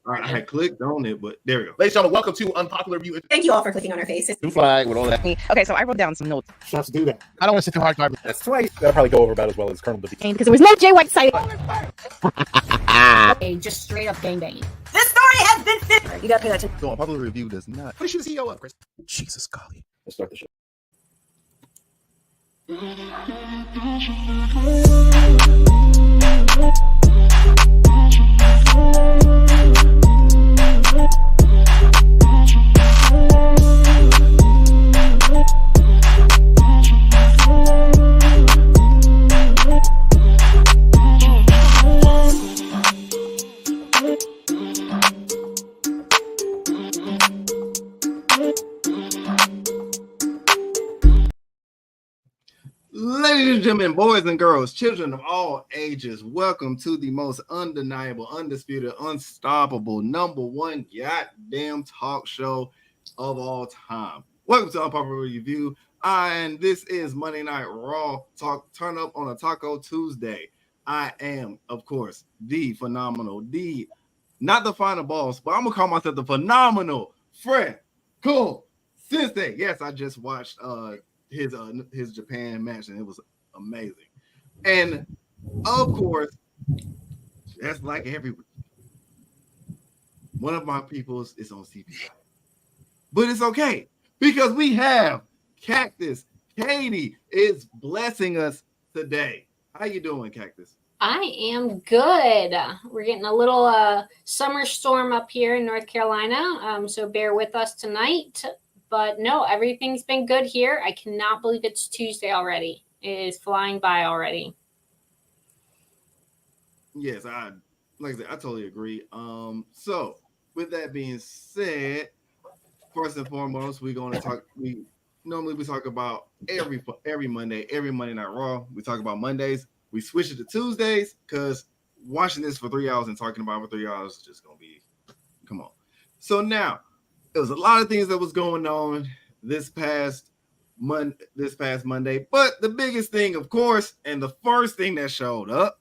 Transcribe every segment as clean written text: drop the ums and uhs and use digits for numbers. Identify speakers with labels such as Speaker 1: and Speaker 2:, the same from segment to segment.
Speaker 1: I had clicked on it, but there we go.
Speaker 2: Ladies and gentlemen, welcome to Unpopular View.
Speaker 3: Thank you all for clicking on our faces.
Speaker 2: New flag with all that.
Speaker 4: Okay, so I wrote down some notes.
Speaker 2: Let's do that. I don't want to sit too hard. That's twice. That'll probably go over about as well as Colonel Dippy.
Speaker 4: Because there was no Jay White site.
Speaker 3: Okay, just straight up gangbanging. This story has been fit. You gotta pay attention.
Speaker 2: So Unpopular Review does not. What is the CEO of, Chris? Jesus, golly. Let's start the show.
Speaker 1: Ladies and gentlemen, boys and girls, children of all ages, welcome to the most undeniable, undisputed, unstoppable, #1 goddamn talk show of all time. Welcome to Unpopular Review, and this is Monday Night Raw Talk Turn Up on a Taco Tuesday. I am, of course, the phenomenal, not the final boss, but I'm gonna call myself the phenomenal Frecklesenei. Yes, I just watched his Japan match, and it was amazing. And of course, that's like every week. One of my peoples is on CPI, but it's okay because we have Cactus. Katie is blessing us today. How you doing, Cactus?
Speaker 5: I am good. We're getting a little summer storm up here in North Carolina, so bear with us tonight. But no, everything's been good here. I cannot believe it's Tuesday already. It is flying by already.
Speaker 1: Yes, like I said, I totally agree. So with that being said, first and foremost, we're going to talk. We talk about every Monday, every Monday Night Raw. We talk about Mondays. We switch it to Tuesdays because watching this for 3 hours and talking about it for 3 hours is just gonna be, come on. So now. There was a lot of things that was going on this past Monday, but the biggest thing, of course, and the first thing that showed up.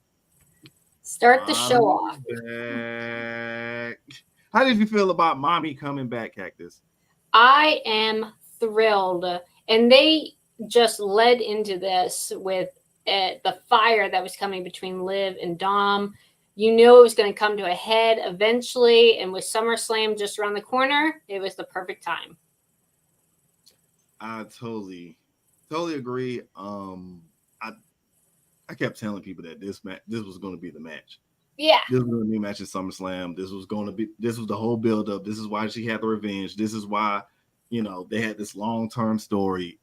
Speaker 5: Start the show off.
Speaker 1: Back. How did you feel about Mami coming back, Cactus?
Speaker 5: I am thrilled, and they just led into this with the fire that was coming between Liv and Dom. You knew it was going to come to a head eventually, and with SummerSlam just around the corner, it was the perfect time.
Speaker 1: I totally agree. I kept telling people that this was going to be the match.
Speaker 5: Yeah,
Speaker 1: this was going to be a match at SummerSlam. This was the whole build up. This is why she had the revenge. This is why, they had this long-term story.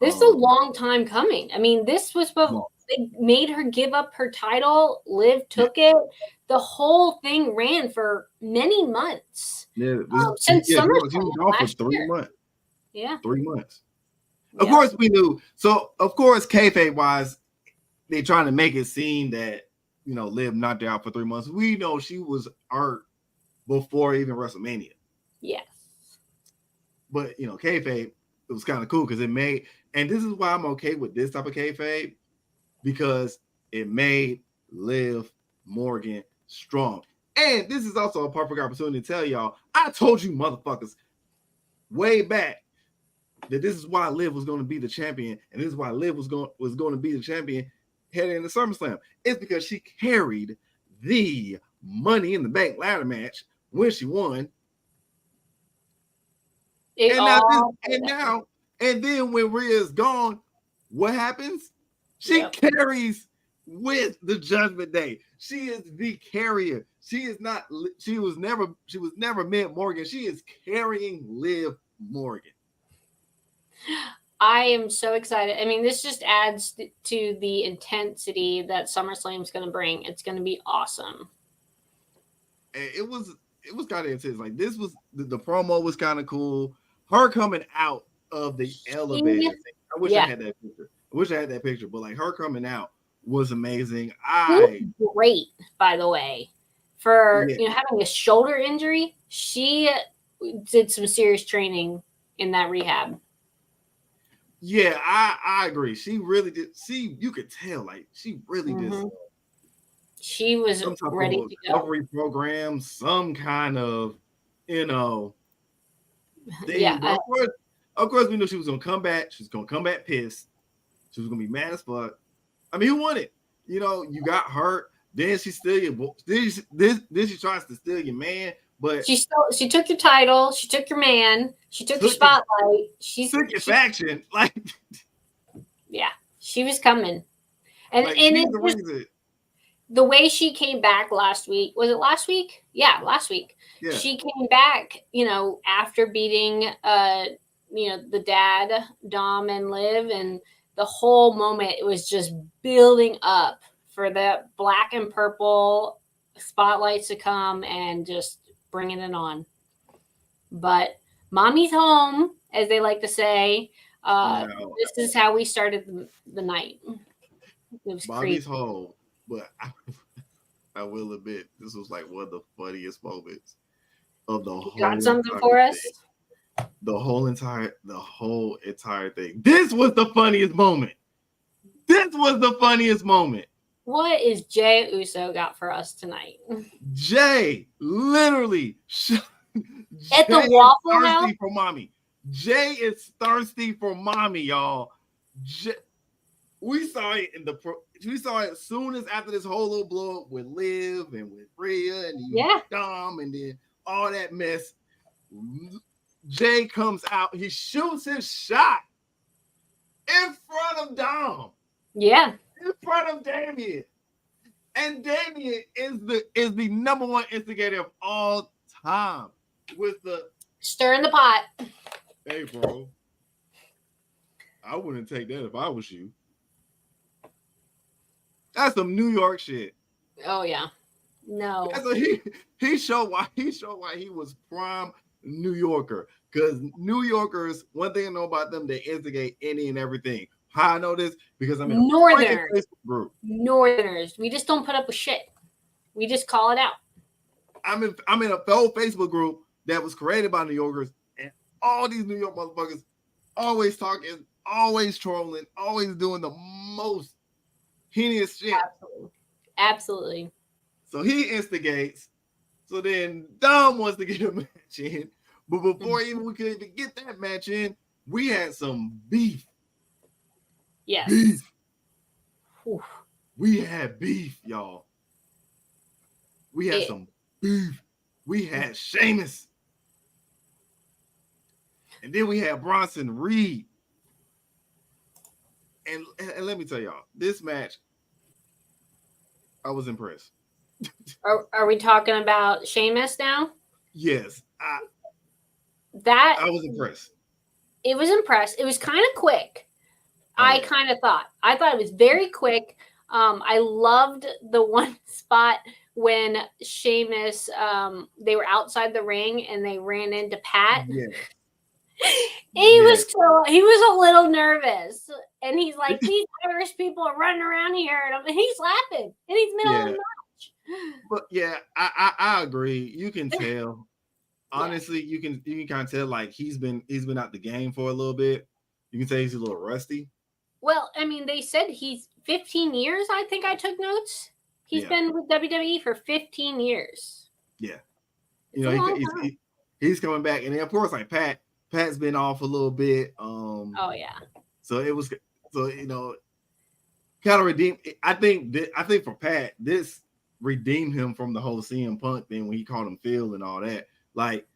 Speaker 5: This is a long time coming. I mean, this was what they made her give up her title. Liv took it. The whole thing ran for many months.
Speaker 1: Yeah,
Speaker 5: since SummerSlam
Speaker 1: she was gone for 3 months.
Speaker 5: Yeah,
Speaker 1: 3 months. Of course, we knew. So, of course, kayfabe wise, they trying to make it seem that Liv knocked her out for 3 months. We know she was hurt before even WrestleMania.
Speaker 5: Yes,
Speaker 1: but kayfabe, it was kind of cool because it made, and this is why I'm okay with this type of kayfabe, because it made Liv Morgan strong. And this is also a perfect opportunity to tell y'all, I told you motherfuckers way back that this is why Liv was going to be the champion, and this is why Liv was going to be the champion heading into SummerSlam. It's because she carried the Money in the Bank ladder match when she won. And then when Rhea's gone, what happens? She carries with the Judgment Day. She is the carrier. She was never Mid Morgan. She is carrying Liv Morgan.
Speaker 5: I am so excited. I mean, this just adds to the intensity that SummerSlam is going to bring. It's going to be awesome.
Speaker 1: It was kind of intense. Like, this was the promo was kind of cool. Her coming out of the elevator. I wish I had that picture. But like, her coming out was amazing.
Speaker 5: Great, by the way, for having a shoulder injury. She did some serious training in that rehab.
Speaker 1: Yeah, I agree. She really did. You could tell, like, she really did.
Speaker 5: She was
Speaker 1: some type
Speaker 5: ready
Speaker 1: of
Speaker 5: to go.
Speaker 1: recovery program, some kind of, you know, thing.
Speaker 5: Yeah,
Speaker 1: But of course, we knew she was gonna come back. She's gonna come back pissed. She was gonna be mad as fuck. I mean, who won it? You know, you got hurt. Then she steal your. Then she tries to steal your man. But
Speaker 5: she took your title. She took your man. She took your spotlight. She
Speaker 1: took your faction. Like,
Speaker 5: yeah, she was coming, and
Speaker 1: like,
Speaker 5: and
Speaker 1: she's
Speaker 5: it
Speaker 1: the
Speaker 5: just,
Speaker 1: reason.
Speaker 5: the way she came back last week. Was it last week? Yeah, last week.
Speaker 1: Yeah.
Speaker 5: She came back, after beating the dad, Dom and Liv, and the whole moment it was just building up for the black and purple spotlights to come and just bringing it on. But Mommy's home, as they like to say. This is how we started the night. It was
Speaker 1: Mommy's
Speaker 5: crazy.
Speaker 1: home, but I will admit this was like one of the funniest moments of the whole.
Speaker 5: Got something for us?
Speaker 1: The whole entire thing. This was the funniest moment.
Speaker 5: What is Jay Uso got for us tonight?
Speaker 1: Jay literally
Speaker 5: at the Waffle House
Speaker 1: thirsty for Mommy. Jay is thirsty for Mommy, y'all. We saw it as soon as after this whole little blow up with Liv and with Rhea and Dom and then all that mess. Jay comes out, he shoots his shot in front of Dom.
Speaker 5: Yeah.
Speaker 1: In front of Damien. And Damien is the number one instigator of all time with the
Speaker 5: stirring the pot.
Speaker 1: Hey, bro. I wouldn't take that if I was you. That's some New York shit.
Speaker 5: Oh yeah. No.
Speaker 1: He showed why he was prime New Yorker. Because New Yorkers, one thing I know about them, they instigate any and everything. How I know this? Because I'm in a Facebook group.
Speaker 5: Northerners. We just don't put up with shit. We just call it out. I'm
Speaker 1: in a fellow Facebook group that was created by New Yorkers, and all these New York motherfuckers always talking, always trolling, always doing the most heinous shit.
Speaker 5: Absolutely.
Speaker 1: So he instigates. So then Dom wants to get a match in. But before we could even get that match in, we had some beef.
Speaker 5: Yes.
Speaker 1: Beef. Whew. We had beef, y'all. We had some beef. We had Sheamus. And then we had Bronson Reed. And let me tell y'all, this match, I was impressed.
Speaker 5: Are we talking about Sheamus now?
Speaker 1: Yes.
Speaker 5: I
Speaker 1: was impressed.
Speaker 5: It was impressed. It was kind of quick. I thought it was very quick. I loved the one spot when Sheamus, they were outside the ring and they ran into Pat.
Speaker 1: Yeah.
Speaker 5: He was a little nervous, and he's like, "These Irish people are running around here," and he's laughing, and he's middle of the match.
Speaker 1: But yeah, I agree. You can tell. Honestly, you can kind of tell like he's been out the game for a little bit. You can say he's a little rusty.
Speaker 5: Well, I mean, they said he's 15 years. I think I took notes. He's been with WWE for 15 years.
Speaker 1: Yeah, he's coming back, and then of course, like Pat's been off a little bit.
Speaker 5: Oh yeah.
Speaker 1: So it was kind of redeemed. I think for Pat, this redeemed him from the whole CM Punk thing when he called him Phil and all that. Like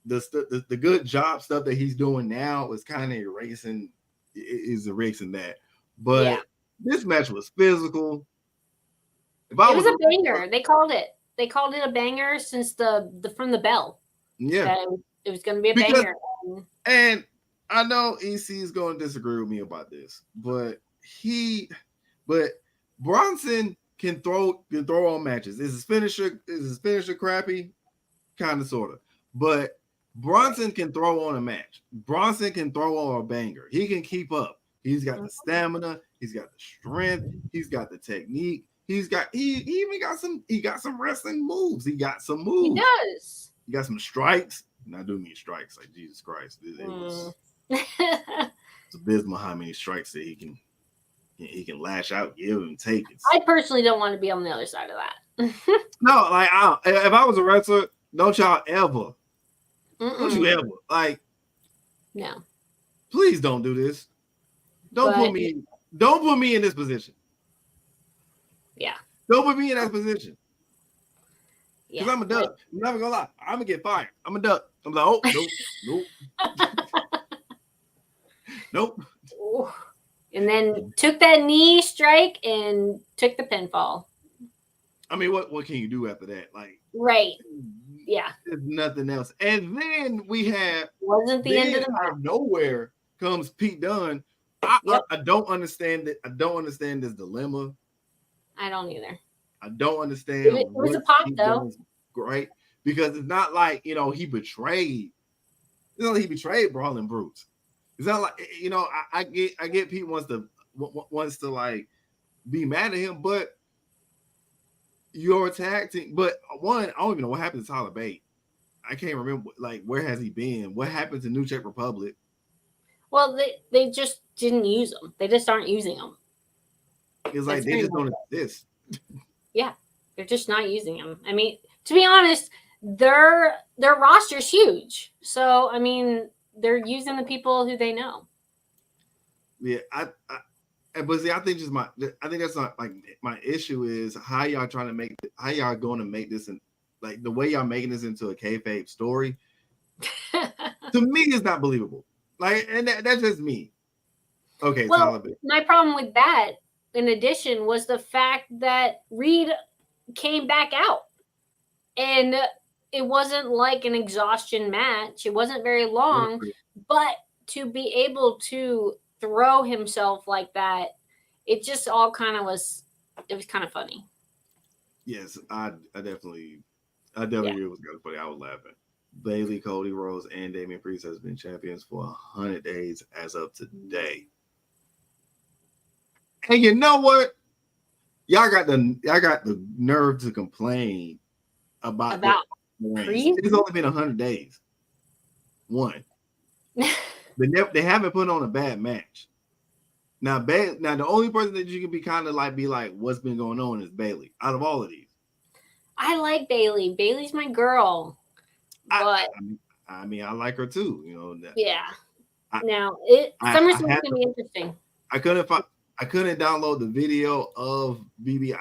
Speaker 1: the good job stuff that he's doing now is kind of erasing that. But this match was physical.
Speaker 5: It was a banger. They called it a banger since from the bell.
Speaker 1: Yeah.
Speaker 5: It was going to be a banger.
Speaker 1: And I know EC is going to disagree with me about this, but Bronson can throw on matches. Is his finisher crappy? Kind of, sort of. But Bronson can throw on a match. Bronson can throw on a banger. He can keep up. He's got the stamina. He's got the strength. He's got the technique. He even got some wrestling moves. He got some moves.
Speaker 5: He does.
Speaker 1: He got some strikes. And I do mean strikes, like Jesus Christ. It's abysmal how many strikes that he can he can lash out, give and take it.
Speaker 5: I personally don't want to be on the other side of that.
Speaker 1: No, like if I was a wrestler, don't y'all ever, don't you ever, like,
Speaker 5: no,
Speaker 1: please don't do this. Don't put me in this position.
Speaker 5: Yeah.
Speaker 1: Don't put me in that position. Because
Speaker 5: Yeah.
Speaker 1: I'm a duck. I'm never gonna lie. I'm gonna get fired. I'm a duck. I'm like, oh, nope.
Speaker 5: Ooh. And then took that knee strike and took the pinfall.
Speaker 1: I mean, what can you do after that? Like,
Speaker 5: right. Yeah.
Speaker 1: There's nothing else. And then we have
Speaker 5: wasn't the end of the
Speaker 1: out of nowhere comes Pete Dunne. I don't understand it. I don't understand this dilemma.
Speaker 5: I don't either.
Speaker 1: I don't understand.
Speaker 5: It was a pop though.
Speaker 1: Great. Because it's not like, he betrayed. It's not like he betrayed Brawling Brutes. It's not like, I get Pete wants to like be mad at him, but your tag team. But one, I don't even know what happened to Tyler Bate. I can't remember, like, where has he been? What happened to New Czech Republic?
Speaker 5: Well, they just didn't use them. They just aren't using them.
Speaker 1: It's like they just don't exist.
Speaker 5: Yeah, they're just not using them. I mean, to be honest, their roster's huge. So, I mean, they're using the people who they know.
Speaker 1: Yeah, but see, I think that's not like my issue is how y'all going to make this and like the way y'all making this into a kayfabe story. To me, it's not believable. Like, and that's just me. Okay,
Speaker 5: well, my problem with that, in addition, was the fact that Reed came back out, and it wasn't like an exhaustion match. It wasn't very long, but to be able to throw himself like that, it just all kind of was. It was kind of funny. Yes,
Speaker 1: I definitely it was kind of funny. I was laughing. Bailey, Cody Rhodes, and Damian Priest has been champions for 100 days as of today. And you know what? Y'all got the nerve to complain about
Speaker 5: Priest?
Speaker 1: It's only been 100 days. One. They haven't put on a bad match. Now the only person that you can be like, what's been going on is Bailey. Out of all of these,
Speaker 5: I like Bailey. Bailey's my girl. But
Speaker 1: I mean, I like her too.
Speaker 5: Yeah. SummerSlam's gonna be interesting.
Speaker 1: I couldn't download the video of BB.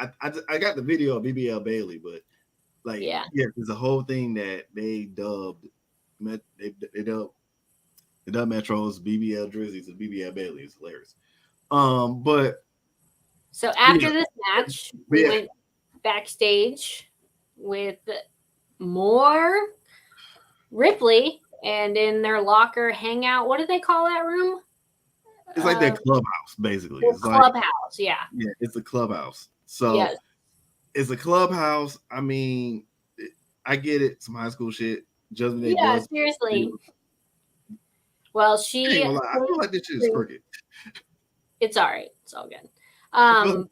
Speaker 1: I got the video of BBL Bailey, but like, there's a whole thing that they dubbed. They dubbed Metro's BBL Drizzy's and BBL Bailey. It's hilarious. But
Speaker 5: so after this match, we went backstage with more Ripley, and in their locker hangout. What do they call that room?
Speaker 1: It's like their clubhouse, basically.
Speaker 5: It's clubhouse, yeah.
Speaker 1: Yeah, it's a clubhouse. So it's a clubhouse. I mean, I get it. Some high school shit.
Speaker 5: Seriously. Well, I
Speaker 1: feel like this shit is crooked.
Speaker 5: It's all right. It's all good. But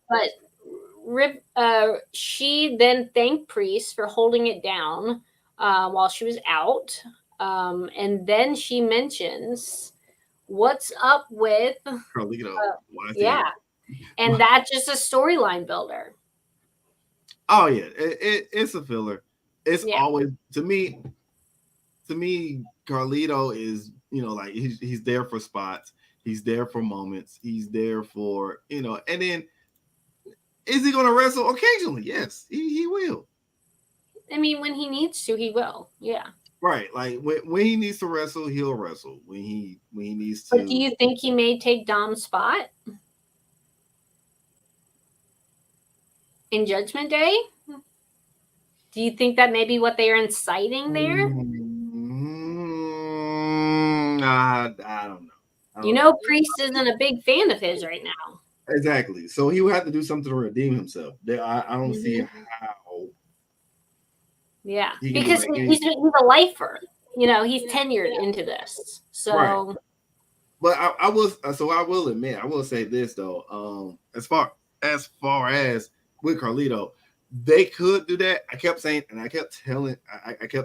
Speaker 5: she then thanked Priest for holding it down while she was out. And then she mentions what's up with
Speaker 1: Carlito.
Speaker 5: And that's just a storyline builder.
Speaker 1: Oh yeah, it's a filler. It's always to me. Carlito is like he's there for spots. He's there for moments. He's there for and then is he going to wrestle occasionally? Yes, he will.
Speaker 5: I mean, when he needs to, he will. Yeah.
Speaker 1: Right, like when he needs to wrestle, he'll wrestle. When he needs to.
Speaker 5: But do you think he may take Dom's spot in Judgment Day? Do you think that may be what they are inciting there?
Speaker 1: I don't
Speaker 5: know. Priest isn't a big fan of his right now.
Speaker 1: Exactly. So he would have to do something to redeem himself. I don't see how.
Speaker 5: Yeah, because he's a lifer. He's tenured into this. So,
Speaker 1: right. But I will admit, I will say this though. As far as with Carlito, they could do that. I kept saying, and I kept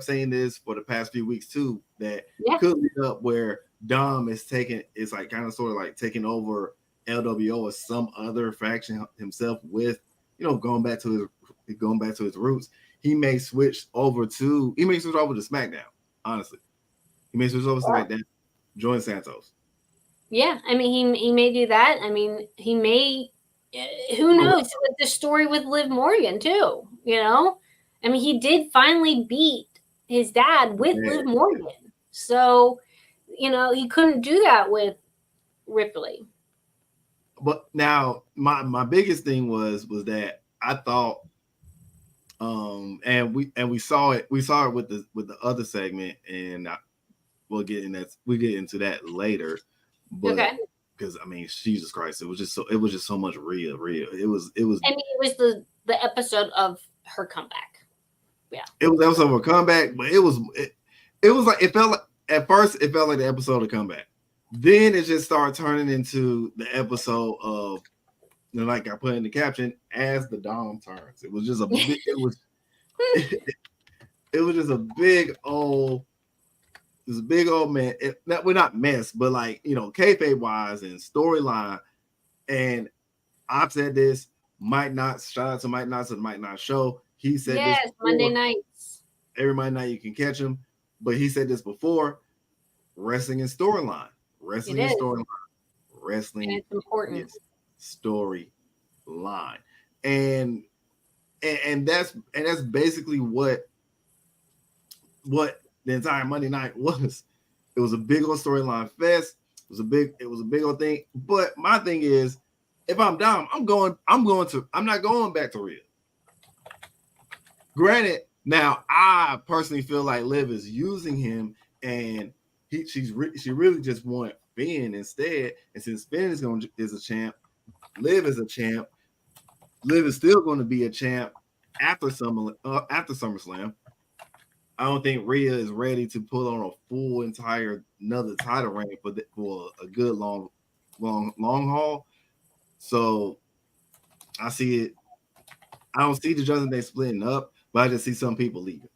Speaker 1: saying this for the past few weeks too, that could lead up where Dom is like kind of sort of like taking over LWO or some other faction himself with, going back to his roots, he may switch over to SmackDown. Honestly, he may switch over to SmackDown, join Santos.
Speaker 5: Yeah, I mean, he may do that. I mean, he may. Who knows with the story with Liv Morgan too? I mean, he did finally beat his dad with Liv Morgan, so he couldn't do that with Ripley.
Speaker 1: But now my biggest thing was that I thought, and we saw it with the other segment, and we'll get into that later. But because I mean, Jesus Christ, it was just so much real. It was.
Speaker 5: I mean, it was the episode of her comeback. Yeah,
Speaker 1: it was the episode of her comeback, but it was like it felt like at first it felt like the episode of comeback. Then it just started turning into the episode of, like I put in the caption, as the Dom turns. It was just a big, it was just a big old. This big old man. We're not mess, but like kayfabe wise and storyline. And I've said this. Might not shout out to Mike Knox and Might Not Show. He said this before.
Speaker 5: Monday nights.
Speaker 1: Every Monday night you can catch him, but he said this before. Wrestling and storyline. Wrestling and storyline. Wrestling.
Speaker 5: And it's important.
Speaker 1: Storyline. And that's basically what the entire Monday night was. It was a big old storyline fest. It was a big old thing. But my thing is, if I'm Dom, I'm not going back to Rhea. Granted, now I personally feel like Liv is using him, and she really just want Finn instead. And since Finn is a champ, Liv is a champ. Liv is still going to be a champ after SummerSlam. I don't think Rhea is ready to put on a full another title reign for a good long haul. So I see it. I don't see the Judgment Day splitting up, but I just see some people leaving.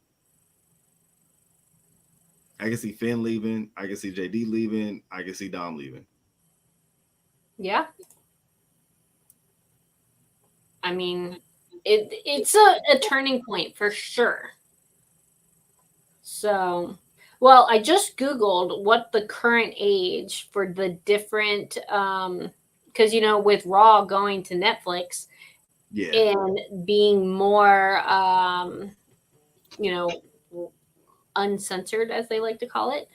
Speaker 1: I can see Finn leaving. I can see JD leaving. I can see Dom leaving.
Speaker 5: Yeah. I mean, it's a turning point for sure. So, well, I just Googled what the current age for the different, because, with Raw going to Netflix and being more, uncensored, as they like to call it.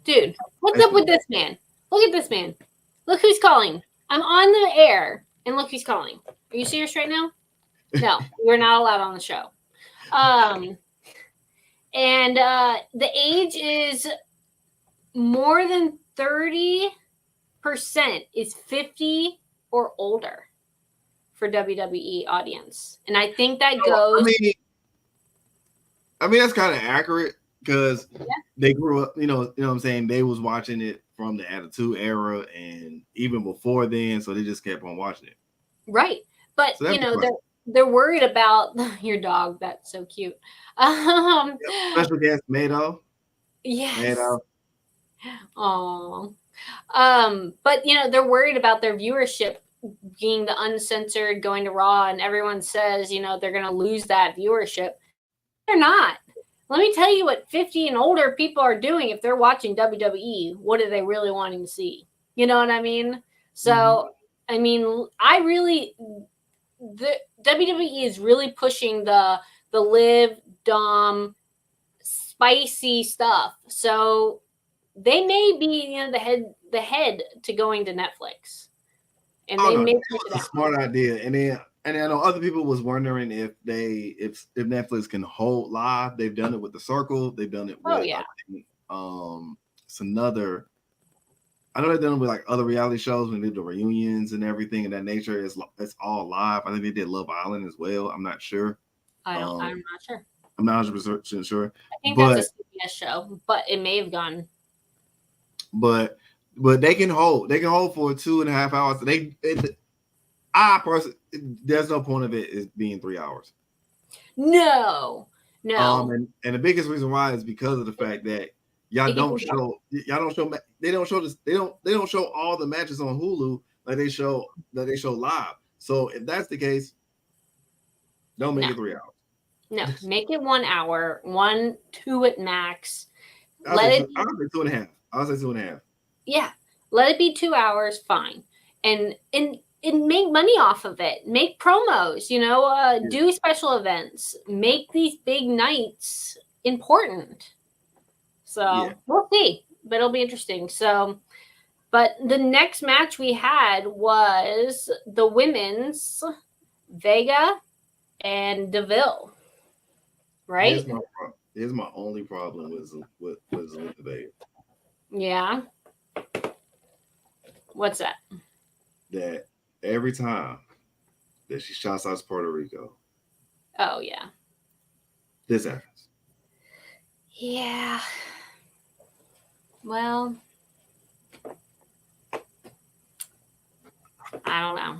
Speaker 5: Dude, what's up with this man? Look at this man. Look who's calling. I'm on the air, and look who's calling. Are you serious right now? No, we're not allowed on the show. And the age is more than 30% is 50 or older for WWE audience. And I think that goes...
Speaker 1: I mean that's kind of accurate because they grew up, you know what I'm saying? They was watching it from the Attitude Era and even before then, so they just kept on watching it.
Speaker 5: Right. But, they're worried about your dog. That's so cute.
Speaker 1: Special guest Mado.
Speaker 5: Yes.
Speaker 1: Mado.
Speaker 5: Oh. But they're worried about their viewership being the uncensored, going to Raw, and everyone says, they're gonna lose that viewership. They're not. Let me tell you what 50 and older people are doing if they're watching WWE. What are they really wanting to see? You know what I mean? So I mean, the WWE is really pushing the Liv Dom spicy stuff. So they may be the head to going to Netflix. And they may push it out.
Speaker 1: A smart idea. And I know other people was wondering if Netflix can hold live. They've done it with The Circle. They've done it with it's another. I know they've done it with like other reality shows when they did the reunions and everything of that nature. It's all live. I think they did Love Island as well. I'm not sure.
Speaker 5: I'm not sure.
Speaker 1: I'm not 100% sure.
Speaker 5: I think that's a CBS show, but it may have gone.
Speaker 1: But they can hold. They can hold for 2.5 hours. I personally, there's no point of it being 3 hours.
Speaker 5: No.
Speaker 1: And the biggest reason why is because of the fact that Y'all don't show they don't show this, they don't show all the matches on Hulu like they show live. So if that's the case, don't make it 3 hours.
Speaker 5: No, make it 1 hour, 2 at max.
Speaker 1: I'll say 2.5. I'll say 2.5.
Speaker 5: Yeah, let it be 2 hours, fine, and make money off of it. Make promos, do special events. Make these big nights important. So we'll see, but it'll be interesting. So, but the next match we had was the women's Vega and Deville. Right?
Speaker 1: Here's my only problem with Zelina Vega.
Speaker 5: Yeah. What's that?
Speaker 1: That every time that she shouts out Puerto Rico.
Speaker 5: Oh yeah.
Speaker 1: This happens.
Speaker 5: Yeah. Well, I don't know.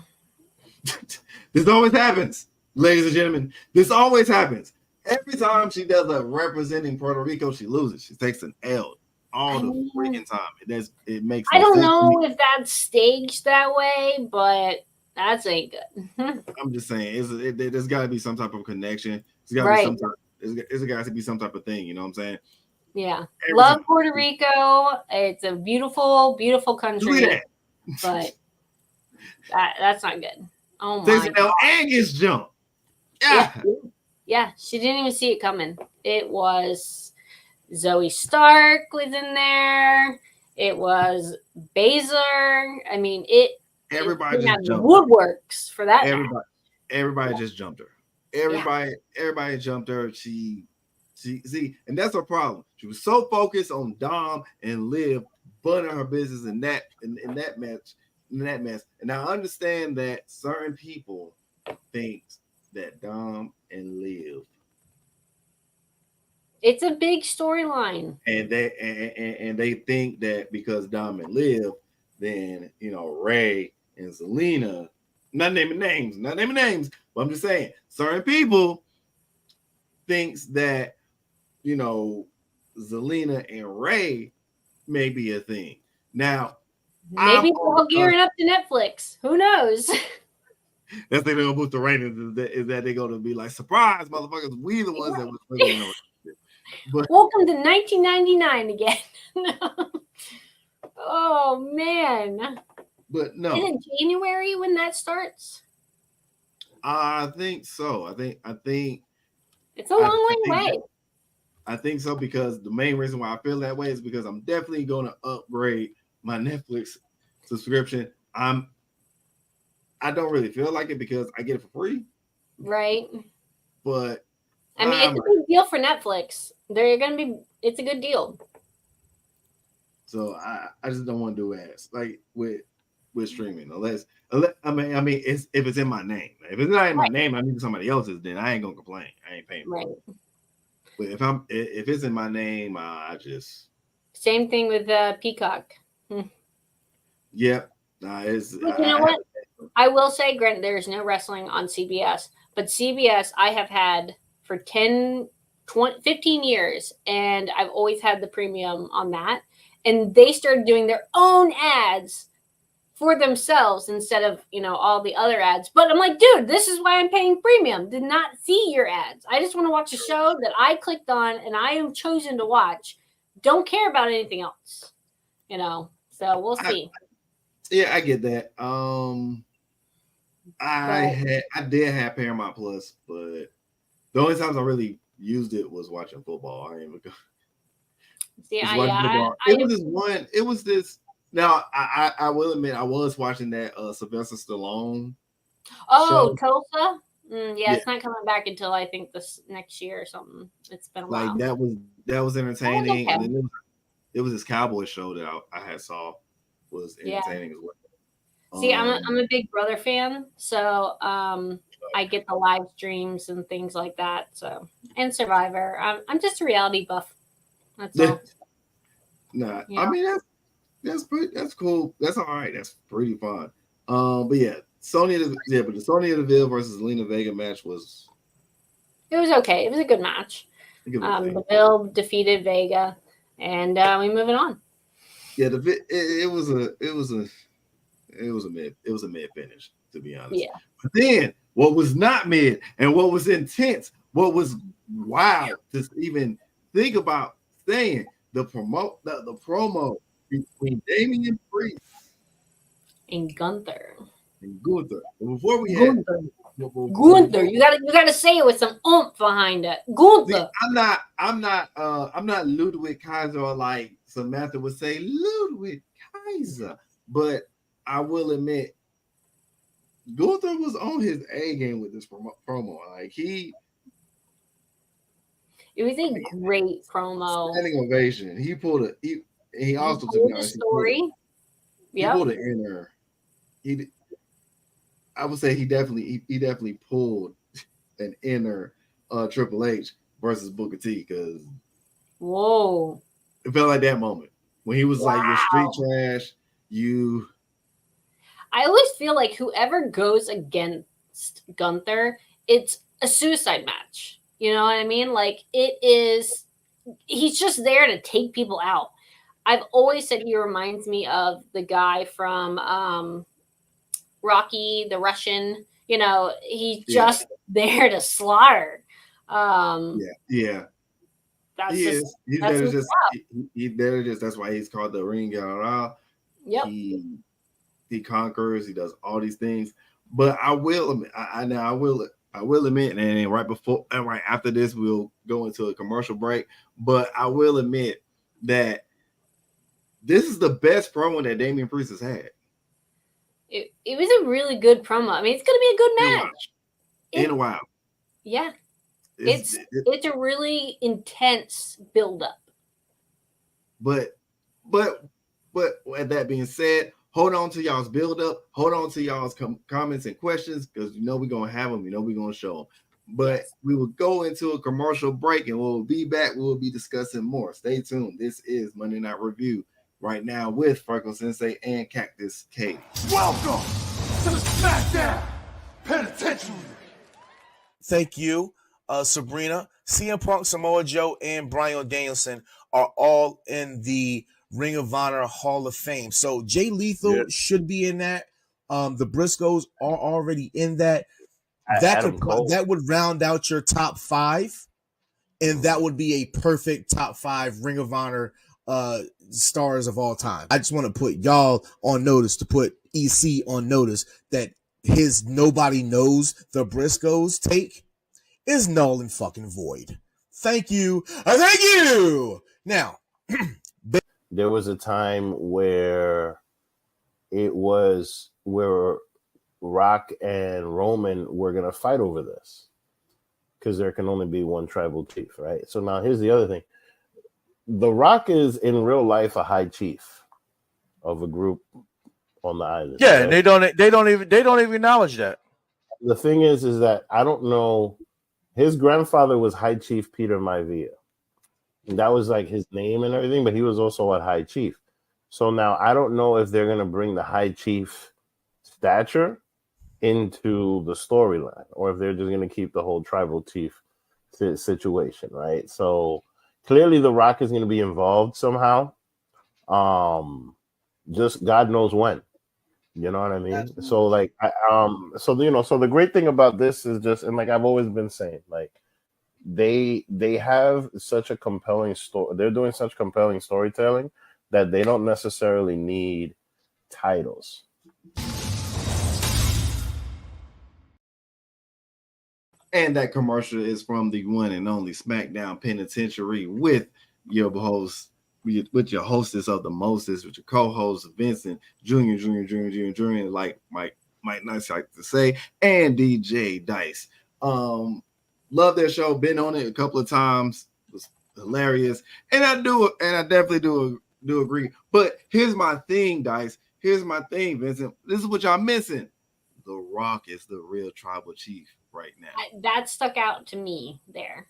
Speaker 1: This always happens, ladies and gentlemen. This always happens. Every time she does a representing Puerto Rico, she loses. She takes an L all the freaking time. It makes.
Speaker 5: I don't know if that's staged that way, but that's ain't good.
Speaker 1: I'm just saying, there's got to be some type of connection. There's got to be some type. It's got to be some type of thing. You know what I'm saying?
Speaker 5: Yeah. Love Puerto Rico. It's a beautiful, beautiful country. But that's not good. Oh my God.
Speaker 1: And gets jumped. Yeah.
Speaker 5: Yeah, she didn't even see it coming. It was Zoe Stark was in there. It was Baszler. I mean,
Speaker 1: everybody just jumped
Speaker 5: woodworks for that.
Speaker 1: Everybody just jumped her. Everybody jumped her. She and that's her problem. She was so focused on Dom and Liv bunting her business in that match. And I understand that certain people think that Dom and Liv,
Speaker 5: it's a big storyline,
Speaker 1: and they think that because Dom and Liv, then Ray and Zelina, not naming names, but I'm just saying certain people thinks that Zelina and Ray may be a thing. Now,
Speaker 5: maybe we're all gearing up to Netflix. Who knows?
Speaker 1: That's they're gonna boost the ratings. Is that they're gonna be like, surprise, motherfuckers? We the ones that was fucking on. But
Speaker 5: welcome to 1999 again. Oh man!
Speaker 1: But no,
Speaker 5: is it January when that starts?
Speaker 1: I think so. I think
Speaker 5: it's a long way away.
Speaker 1: I think so because the main reason why I feel that way is because I'm definitely gonna upgrade my Netflix subscription. I don't really feel like it because I get it for free.
Speaker 5: Right.
Speaker 1: But
Speaker 5: I mean, it's a big deal for Netflix. It's a good deal.
Speaker 1: So I just don't want to do ads like with streaming unless I mean if it's in my name. If it's not in my name, I need somebody else's, then I ain't gonna complain. I ain't paying. Right. But if it's in my name, I just
Speaker 5: same thing with Peacock.
Speaker 1: Yep.
Speaker 5: What? I will say, Grant, there's no wrestling on CBS, but CBS I have had for 10, 20, 15 years, and I've always had the premium on that. And they started doing their own ads for themselves instead of, all the other ads. But I'm like, dude, this is why I'm paying premium. Did not see your ads. I just want to watch a show that I clicked on and I am chosen to watch. Don't care about anything else, So we'll see.
Speaker 1: Yeah, I get that. I did have Paramount Plus, but the only times I really used it was watching football. I ain't even.
Speaker 5: See,
Speaker 1: It was this. Now I will admit I was watching that Sylvester Stallone.
Speaker 5: Oh, show. Tulsa. Yeah, it's not coming back until I think this next year or something. It's been a while.
Speaker 1: Like that was entertaining, and then it was this cowboy show that I had saw was entertaining as well.
Speaker 5: See, I'm a Big Brother fan, so I get the live streams and things like that. So and Survivor. I'm just a reality buff. That's all.
Speaker 1: Nah, I mean that's cool. That's all right. That's pretty fun. But yeah, but the Sonya Deville versus Zelina Vega match was.
Speaker 5: It was okay. It was a good match. Deville defeated Vega. And we moving on.
Speaker 1: Yeah, it was a mid finish, to be honest.
Speaker 5: Yeah.
Speaker 1: But then what was not mid and what was intense, what was wild to even think about saying the promo between Damian Priest
Speaker 5: And Gunther.
Speaker 1: and Gunther. Before we
Speaker 5: Gunther.
Speaker 1: had
Speaker 5: Gunther, you gotta say it with some oomph behind it. Gunther.
Speaker 1: See, I'm not Ludwig Kaiser, or like Samantha would say Ludwig Kaiser, but I will admit Gunther was on his A game with this promo. Like
Speaker 5: it was a great promo.
Speaker 1: Standing ovation. He pulled he also
Speaker 5: told the story.
Speaker 1: He pulled an inner. I would say he definitely pulled an inner Triple H versus Booker T, because
Speaker 5: whoa,
Speaker 1: it felt like that moment when he was like, "You're street trash."
Speaker 5: I always feel like whoever goes against Gunther, it's a suicide match. You know what I mean? Like he's just there to take people out. I've always said he reminds me of the guy from Rocky, the Russian. You know, he's just there to slaughter.
Speaker 1: Yeah.
Speaker 5: That's
Speaker 1: he
Speaker 5: just,
Speaker 1: is. He's
Speaker 5: that's
Speaker 1: there to
Speaker 5: his
Speaker 1: just.
Speaker 5: job.
Speaker 1: He there to just. That's why he's called the ring general.
Speaker 5: Yep.
Speaker 1: He conquers. He does all these things. But I will admit, I will admit, and right after this, we'll go into a commercial break. But I will admit that this is the best promo that Damian Priest has had.
Speaker 5: It was a really good promo. I mean, it's going to be a good match.
Speaker 1: In a while.
Speaker 5: Yeah. It's a really intense buildup.
Speaker 1: But with that being said, hold on to y'all's buildup. Hold on to y'all's comments and questions, because you know we're going to have them. You know we're going to show them. But we will go into a commercial break, and we'll be back. We'll be discussing more. Stay tuned. This is Monday Night Review right now with Frecklesenei and Cactus K.
Speaker 6: Welcome to the SmackDown Penitentiary.
Speaker 2: Thank you, Sabrina. CM Punk, Samoa Joe, and Bryan Danielson are all in the Ring of Honor Hall of Fame. So Jay Lethal should be in that. The Briscoes are already in that. That would round out your top 5, and that would be a perfect top 5 Ring of Honor stars of all time. I just want to put y'all on notice, to put EC on notice, that his nobody knows the Briscoes take is null and fucking void. Thank you. Thank you. Now,
Speaker 7: there was a time where Rock and Roman were going to fight over this, because there can only be one tribal chief, right? So now here's the other thing. The Rock is in real life a high chief of a group on the island.
Speaker 8: Yeah,
Speaker 7: right?
Speaker 8: and they don't even acknowledge that.
Speaker 7: The thing is that I don't know. His grandfather was High Chief Peter Maivia. And that was like his name and everything, but he was also a high chief. So now I don't know if they're going to bring the high chief stature into the storyline, or if they're just going to keep the whole tribal chief situation, right? So clearly The Rock is going to be involved somehow. Just God knows when. You know what I mean? Absolutely. So like, so the great thing about this is just, and like I've always been saying, like they have such a compelling story. They're doing such compelling storytelling that they don't necessarily need titles.
Speaker 1: And that commercial is from the one and only SmackDown Penitentiary with your host, with your hostess of the mostest, with your co-host Vincent Jr., like Mike Nice like to say, and DJ Dice. Love their show, been on it a couple of times. It was hilarious, and I definitely do agree. But here's my thing, Dice. Here's my thing, Vincent. This is what y'all missing. The Rock is the real tribal chief right now.
Speaker 5: That stuck out to me there.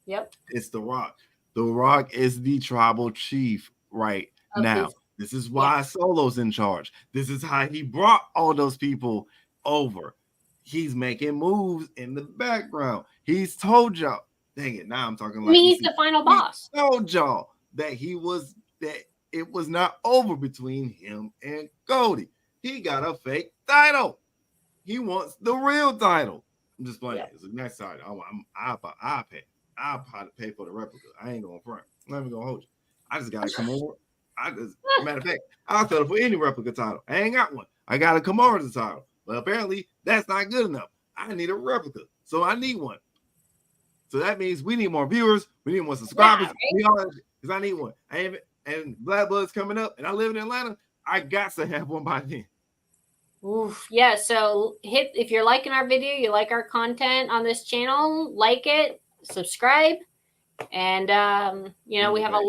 Speaker 5: Yep.
Speaker 1: It's The Rock. The Rock is the tribal chief right now. This is why Solo's in charge. This is how he brought all those people over. He's making moves in the background. He's told y'all Dang it! Now I'm talking
Speaker 5: I
Speaker 1: like
Speaker 5: mean, he's the final boss.
Speaker 1: We told y'all that it was not over between him and Cody. He got a fake title. He wants the real title. I'm just playing. It's a nice title. I'll pay for the replica. I ain't going front. I'm not even gonna hold you. I just gotta come over. Matter of fact, I'll settle for any replica title. I ain't got one. I got a Kimura's title, but apparently that's not good enough. I need a replica, so I need one. So that means we need more viewers. We need more subscribers. Because I need one. And Black Blood's coming up, and I live in Atlanta. I got to have one by then.
Speaker 5: Oof. Yeah. So if you're liking our video, you like our content on this channel, like it, subscribe, and we have a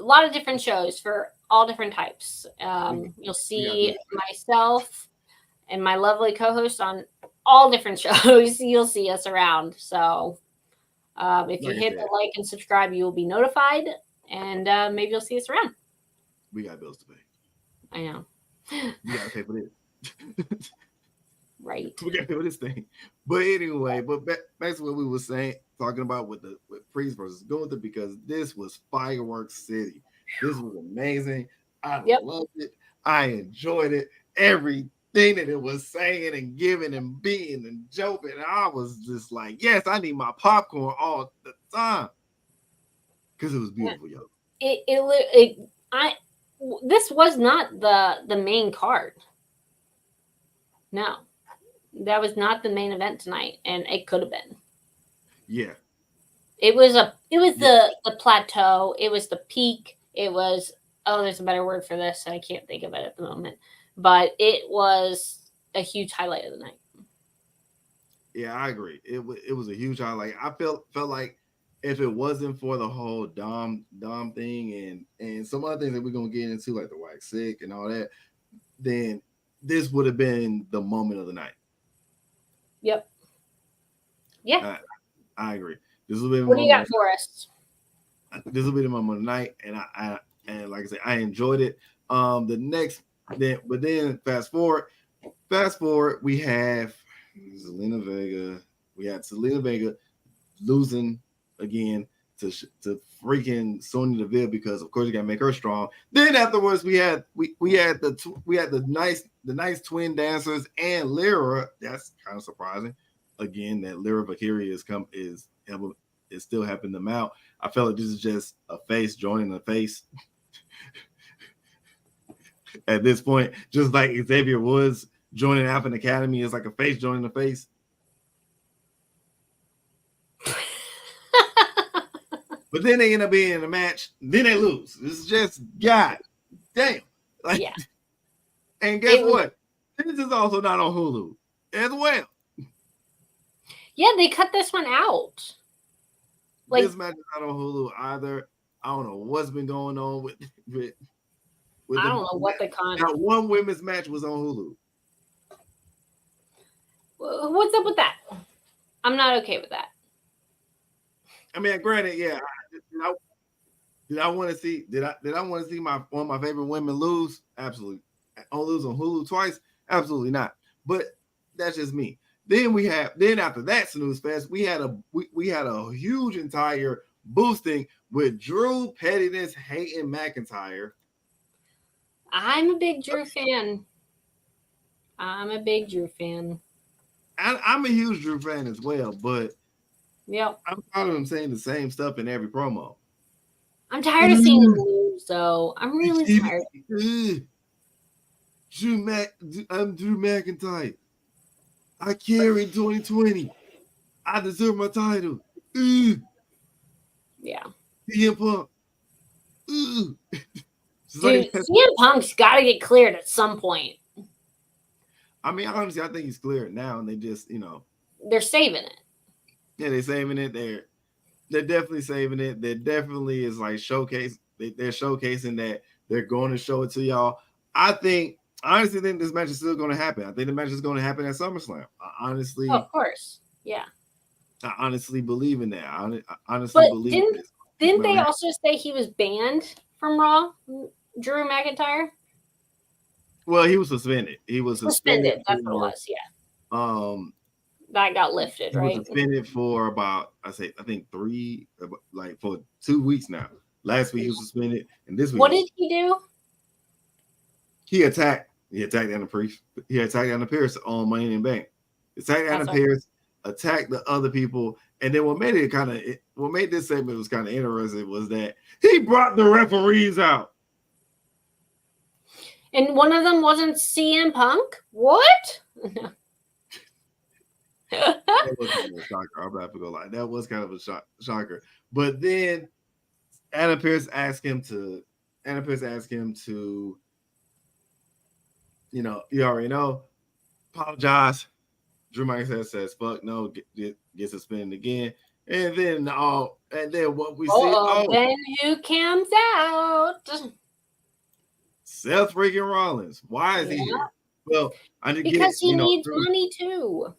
Speaker 5: lot of different shows for all different types. You'll see myself and my lovely co-host on all different shows. You'll see us around. So if you hit the like and subscribe, you will be notified, and maybe you'll see us around.
Speaker 1: We got bills to pay.
Speaker 5: I know.
Speaker 1: We got to pay for this.
Speaker 5: Right.
Speaker 1: We got to pay for this thing. But anyway, back to what we were saying, talking about with Priest versus Gunther, because this was Fireworks City. This was amazing. I loved it. I enjoyed it. Everything that it was saying and giving and being and joking. I was just like, yes, I need my popcorn all the time. Because it was beautiful, yo.
Speaker 5: This was not the main card. No. That was not the main event tonight, and it could have been.
Speaker 1: Yeah.
Speaker 5: It was the plateau. It was the peak. It was, there's a better word for this, and I can't think of it at the moment. But it was a huge highlight of the night.
Speaker 1: Yeah, I agree. It was a huge highlight. I felt like if it wasn't for the whole Dom thing and some other things that we're gonna get into, like the Wax Sick and all that, then this would have been the moment of the night.
Speaker 5: Yep. Yeah.
Speaker 1: I agree. This will be.
Speaker 5: What do you got for us?
Speaker 1: This will be the moment of the night, and I like I said, I enjoyed it. Then fast forward, we have Zelina Vega. We had Zelina Vega losing again to freaking Sonya Deville, because of course you gotta make her strong. Then afterwards we had the nice twin dancers and Lyra. That's kind of surprising. Again, that Lyra Valkyria is still helping them out. I felt like this is just a face joining a face. At this point, just like Xavier Woods joining Alpha Academy is like a face joining a face. But then they end up being in a match. Then they lose. It's just God damn. Like, yeah. And guess what? This is also not on Hulu as well.
Speaker 5: Yeah, they cut this one out.
Speaker 1: Like, this match is not on Hulu either. I don't know what's been going on with
Speaker 5: I don't know what the con.
Speaker 1: Not one women's match was on Hulu.
Speaker 5: What's up with that? I'm not okay with that.
Speaker 1: I mean, granted, yeah. Did I want to see? Did I want to see one of my favorite women lose? Absolutely. Lose on Hulu twice? Absolutely not. But that's just me. Then after that snooze fest, we had a huge entire boosting with Drew Pettiness hating McIntyre.
Speaker 5: I'm a big Drew fan. I'm a
Speaker 1: huge Drew fan as well, but
Speaker 5: yep.
Speaker 1: I'm tired of him saying the same stuff in every promo.
Speaker 5: I'm tired of seeing him lose, so I'm really tired.
Speaker 1: I'm Drew McIntyre. I carried 2020. I deserve my title.
Speaker 5: Yeah.
Speaker 1: CM Punk.
Speaker 5: Dude, CM Punk's got to get cleared at some point.
Speaker 1: I mean, honestly, I think he's cleared now, and they just,
Speaker 5: they're saving it.
Speaker 1: Yeah, they're saving it. They're definitely saving it. There definitely is like showcase. They're showcasing that they're going to show it to y'all. I honestly think this match is still going to happen. I think the match is going to happen at SummerSlam.
Speaker 5: Of course, yeah.
Speaker 1: I honestly believe in that. I honestly believe in this.
Speaker 5: Didn't they also say he was banned from Raw, Drew McIntyre?
Speaker 1: Well, he was suspended. He was suspended.
Speaker 5: That's what it was. Yeah. that got lifted,
Speaker 1: He was
Speaker 5: right?
Speaker 1: suspended for about I think for 2 weeks now. Last week he was suspended, and this week
Speaker 5: What did he do?
Speaker 1: he attacked Anna Pierce. He attacked Anna Pierce on Money in the Bank. Attacked Anna Pierce, attacked the other people, and then what made this segment was kind of interesting was that he brought the referees out.
Speaker 5: And one of them wasn't CM Punk? What?
Speaker 1: That was kind of a shocker. I'm not gonna lie. That was kind of a shocker. But then Anna Pierce asked him to, you know, you already know, apologize. Drew McIntyre says, "Fuck no," get suspended again, and then what we see?
Speaker 5: Then who comes out?
Speaker 1: Seth freaking Rollins. Why is he here? Well, I just
Speaker 5: because he needs
Speaker 1: Drew,
Speaker 5: money too.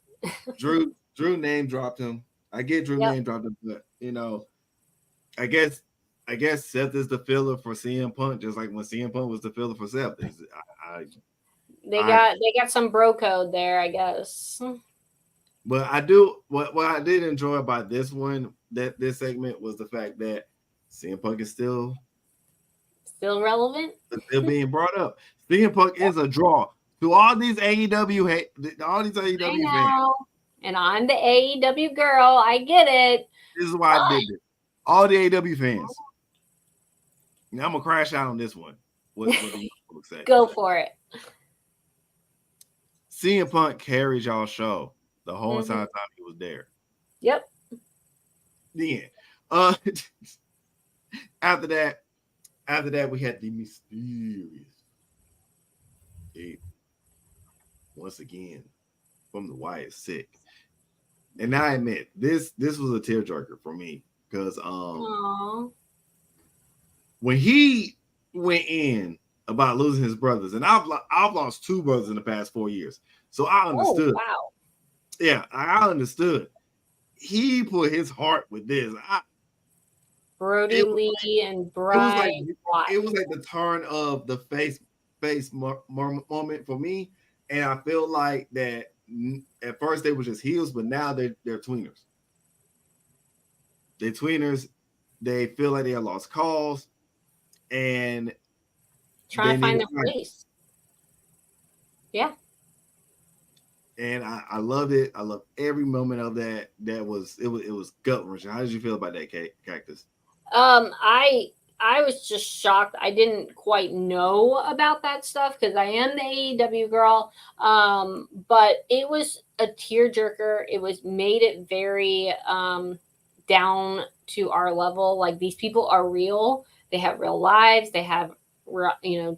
Speaker 1: Drew name dropped him. I get Drew name dropped him, but you know, I guess Seth is the filler for CM Punk, just like when CM Punk was the filler for Seth.
Speaker 5: They got some bro code there, I guess.
Speaker 1: But I do what I did enjoy about this one, that this segment, was the fact that CM Punk is still
Speaker 5: relevant,
Speaker 1: still being brought up. CM Punk is a draw to all these AEW fans.
Speaker 5: And I'm the AEW girl. I get it.
Speaker 1: This is why I did it. All the AEW fans. Now I'm gonna crash out on this one. What say?
Speaker 5: Go for it.
Speaker 1: CM Punk carried y'all show the whole entire time he was there.
Speaker 5: Yep.
Speaker 1: The end. After that, we had the mysterious once again from the Wyatt Sick. And I admit this was a tearjerker for me because when he went in about losing his brothers, and I've lost 2 brothers in the past 4 years, so I understood.
Speaker 5: Oh, wow.
Speaker 1: Yeah, I understood. He put his heart with this.
Speaker 5: Brody Lee and Brian.
Speaker 1: It was like the turn of the face moment for me, and I feel like that at first they were just heels, but now they're tweeners. They're tweeners. They feel like they have lost cause, and
Speaker 5: trying to find their place. Yeah.
Speaker 1: And I loved it. I loved every moment of that. It was gut wrenching. How did you feel about that, Cactus?
Speaker 5: I was just shocked. I didn't quite know about that stuff because I am the AEW girl. But it was a tearjerker. It made it very down to our level. Like, these people are real. They have real lives. They have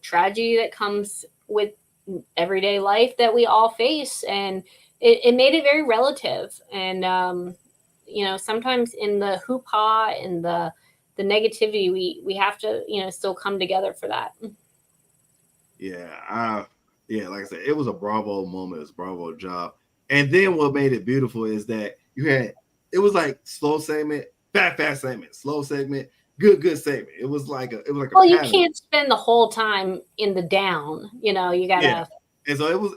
Speaker 5: tragedy that comes with everyday life that we all face, and it made it very relative. And sometimes in the hoo-ha and the negativity, we have to still come together for that.
Speaker 1: Like I said, it was a bravo moment. It was a bravo job. And then what made it beautiful is that it was like slow segment, fast segment, slow segment, good segment. It was like a
Speaker 5: well, you can't spend the whole time in the down. You gotta.
Speaker 1: Yeah. And so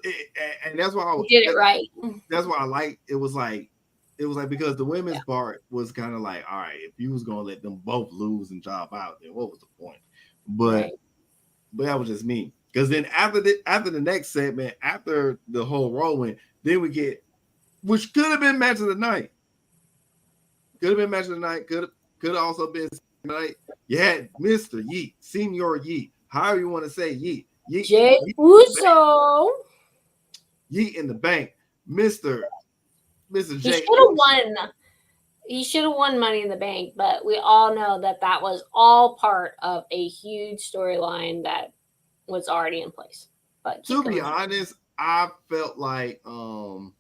Speaker 1: and that's why I
Speaker 5: did it right.
Speaker 1: That's why I like it. Was like because the women's part was kind of like, all right, if you was gonna let them both lose and drop out, then what was the point? But that was just me. Because then after the next segment, after the whole rolling, then we get, which could have been match of the night. Could have also been night. You had Mr. Yeet, Senior Yeet, however you want to say Yeet.
Speaker 5: Jey Uso.
Speaker 1: Yeet in the bank. Mr. Jey.
Speaker 5: He should have won Money in the Bank, but we all know that was all part of a huge storyline that was already in place. But
Speaker 1: to be honest, I felt like and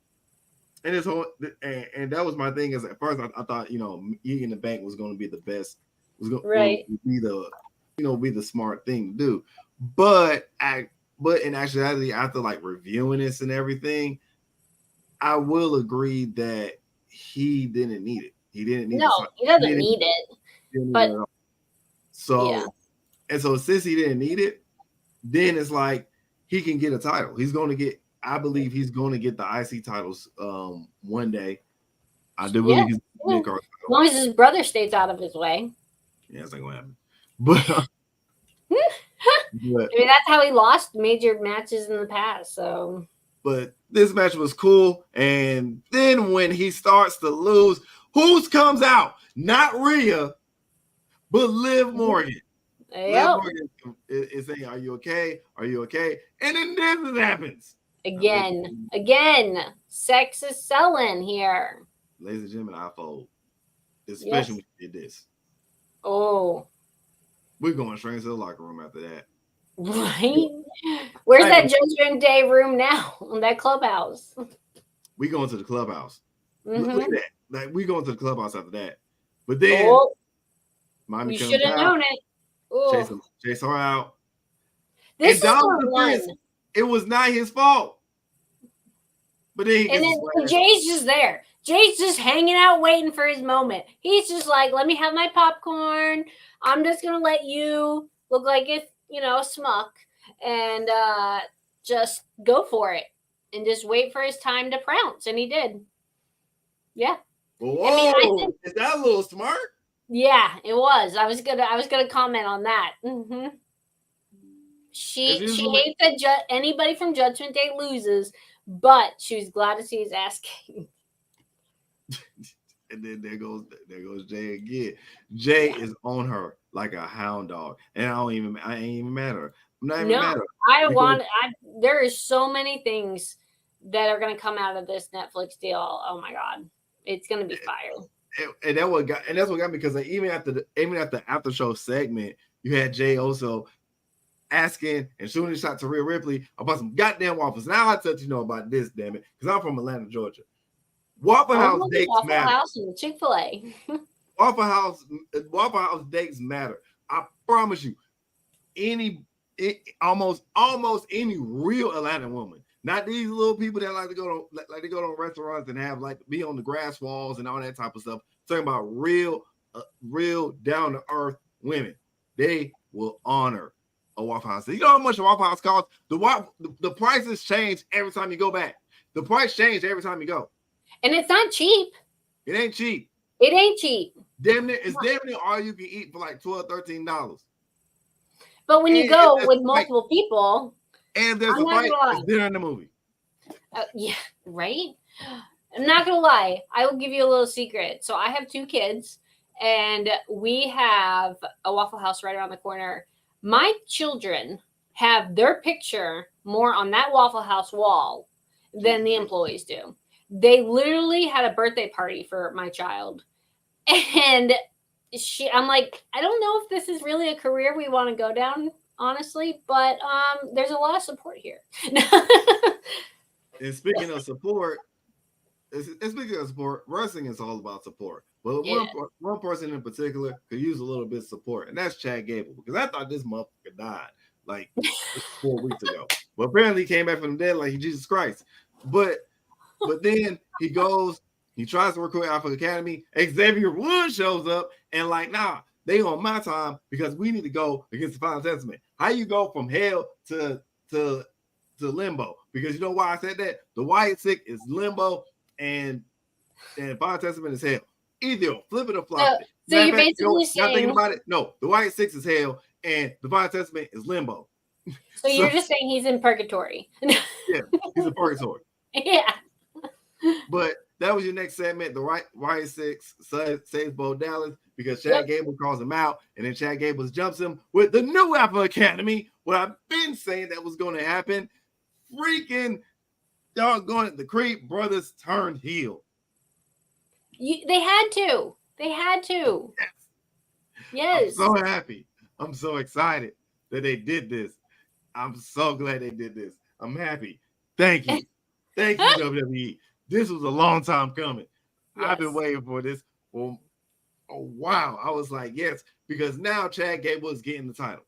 Speaker 1: that was my thing. Is at first I thought Yeet in the Bank was going to be the best. Was going to be the smart thing to do. But in actuality, after like reviewing this and everything, I will agree that he didn't need it. He didn't need it.
Speaker 5: He doesn't need it. But
Speaker 1: so since he didn't need it, then it's like he can get a title. He's going to get. I believe he's going to get the IC titles one day. I do
Speaker 5: Yeah,
Speaker 1: believe he's going to get
Speaker 5: as long as his brother stays out of his way.
Speaker 1: Yeah, it's not going to happen. But,
Speaker 5: I mean, that's how he lost major matches in the past. So,
Speaker 1: but this match was cool. And then when he starts to lose, who comes out? Not Rhea, but Liv Morgan.
Speaker 5: yep.
Speaker 1: Liv Morgan is saying, "Are you okay? Are you okay?" And then this happens
Speaker 5: Again, sex is selling here.
Speaker 1: Ladies and gentlemen, I fold, especially when you did this.
Speaker 5: Oh,
Speaker 1: we're going straight into the locker room after that.
Speaker 5: Right? Where's that Judgment Day room now? In that clubhouse.
Speaker 1: We going to the clubhouse.
Speaker 5: Mm-hmm.
Speaker 1: Look at that. Like, we going to the clubhouse after that. But then Mami
Speaker 5: you
Speaker 1: comes
Speaker 5: should have known it.
Speaker 1: Chase her out.
Speaker 5: This is the one.
Speaker 1: It was not his fault. But then
Speaker 5: Jay's just there. Jay's just hanging out waiting for his moment. He's just like, let me have my popcorn. I'm just gonna let you look like it's, a smuck, and just go for it and just wait for his time to pounce. And he did. Yeah.
Speaker 1: Whoa, I think, is that a little smart?
Speaker 5: Yeah, it was. I was gonna comment on that. Mm-hmm. She hates that anybody from Judgment Day loses, but she was glad to see his ass kicked.
Speaker 1: And then there goes Jay again. Jay is on her like a hound dog, and I ain't even mad at her. I'm not even mad at her.
Speaker 5: There is so many things that are going to come out of this Netflix deal. Oh my god, it's going to be fire.
Speaker 1: And that's what got me, because even after the after show segment, you had Jay also asking and shooting a shot to Rhea Ripley about some goddamn waffles. Now I tell you about this, damn it, because I'm from Atlanta, Georgia. Waffle House dates matter.
Speaker 5: Waffle House and Chick-fil-A.
Speaker 1: Waffle House dates matter. I promise you. Almost any real Atlanta woman, not these little people that like to go to restaurants and have be on the grass walls and all that type of stuff. I'm talking about real down to earth women. They will honor a Waffle House. You know how much a Waffle House costs? The prices change every time you go back. The price changes every time you go.
Speaker 5: And it's not cheap.
Speaker 1: It ain't cheap.
Speaker 5: It ain't cheap.
Speaker 1: Damn near all you can eat for like $12, $13.
Speaker 5: But when you go with multiple people,
Speaker 1: and if there's a fight, it's dinner in the movie.
Speaker 5: Yeah, right? I'm not gonna lie. I will give you a little secret. So I have 2 kids, and we have a Waffle House right around the corner. My children have their picture more on that Waffle House wall than the employees do. They literally had a birthday party for my child. And I'm like, I don't know if this is really a career we want to go down, honestly, but there's a lot of support here.
Speaker 1: And speaking of support, wrestling is all about support. Well, one person in particular could use a little bit of support, and that's Chad Gable, because I thought this motherfucker died like 4 weeks ago. Well, apparently he came back from the dead like Jesus Christ. But then he tries to recruit Alpha Academy. Xavier Woods shows up and nah, they on my time because we need to go against the Final Testament. How you go from hell to limbo? Because you know why I said that? The Wyatt Sick is limbo and Final Testament is hell. Either flip it or flop it.
Speaker 5: So you're basically saying,
Speaker 1: thinking about it? No, the Wyatt Six is hell and the Final Testament is limbo.
Speaker 5: So you're just saying he's in purgatory.
Speaker 1: Yeah, he's in purgatory.
Speaker 5: Yeah.
Speaker 1: But that was your next segment. The Wyatt Six saves Bo Dallas because Chad Gable calls him out, and then Chad Gable jumps him with the new Alpha Academy. What I've been saying that was going to happen. Freaking doggone, the Creed brothers turned heel.
Speaker 5: They had to. Yes.
Speaker 1: I'm so happy. I'm so excited that they did this. I'm so glad they did this. I'm happy. Thank you. Thank you, WWE. This was a long time coming. Yes. I've been waiting for this for a while. I was like, yes, because now Chad Gable is getting the title.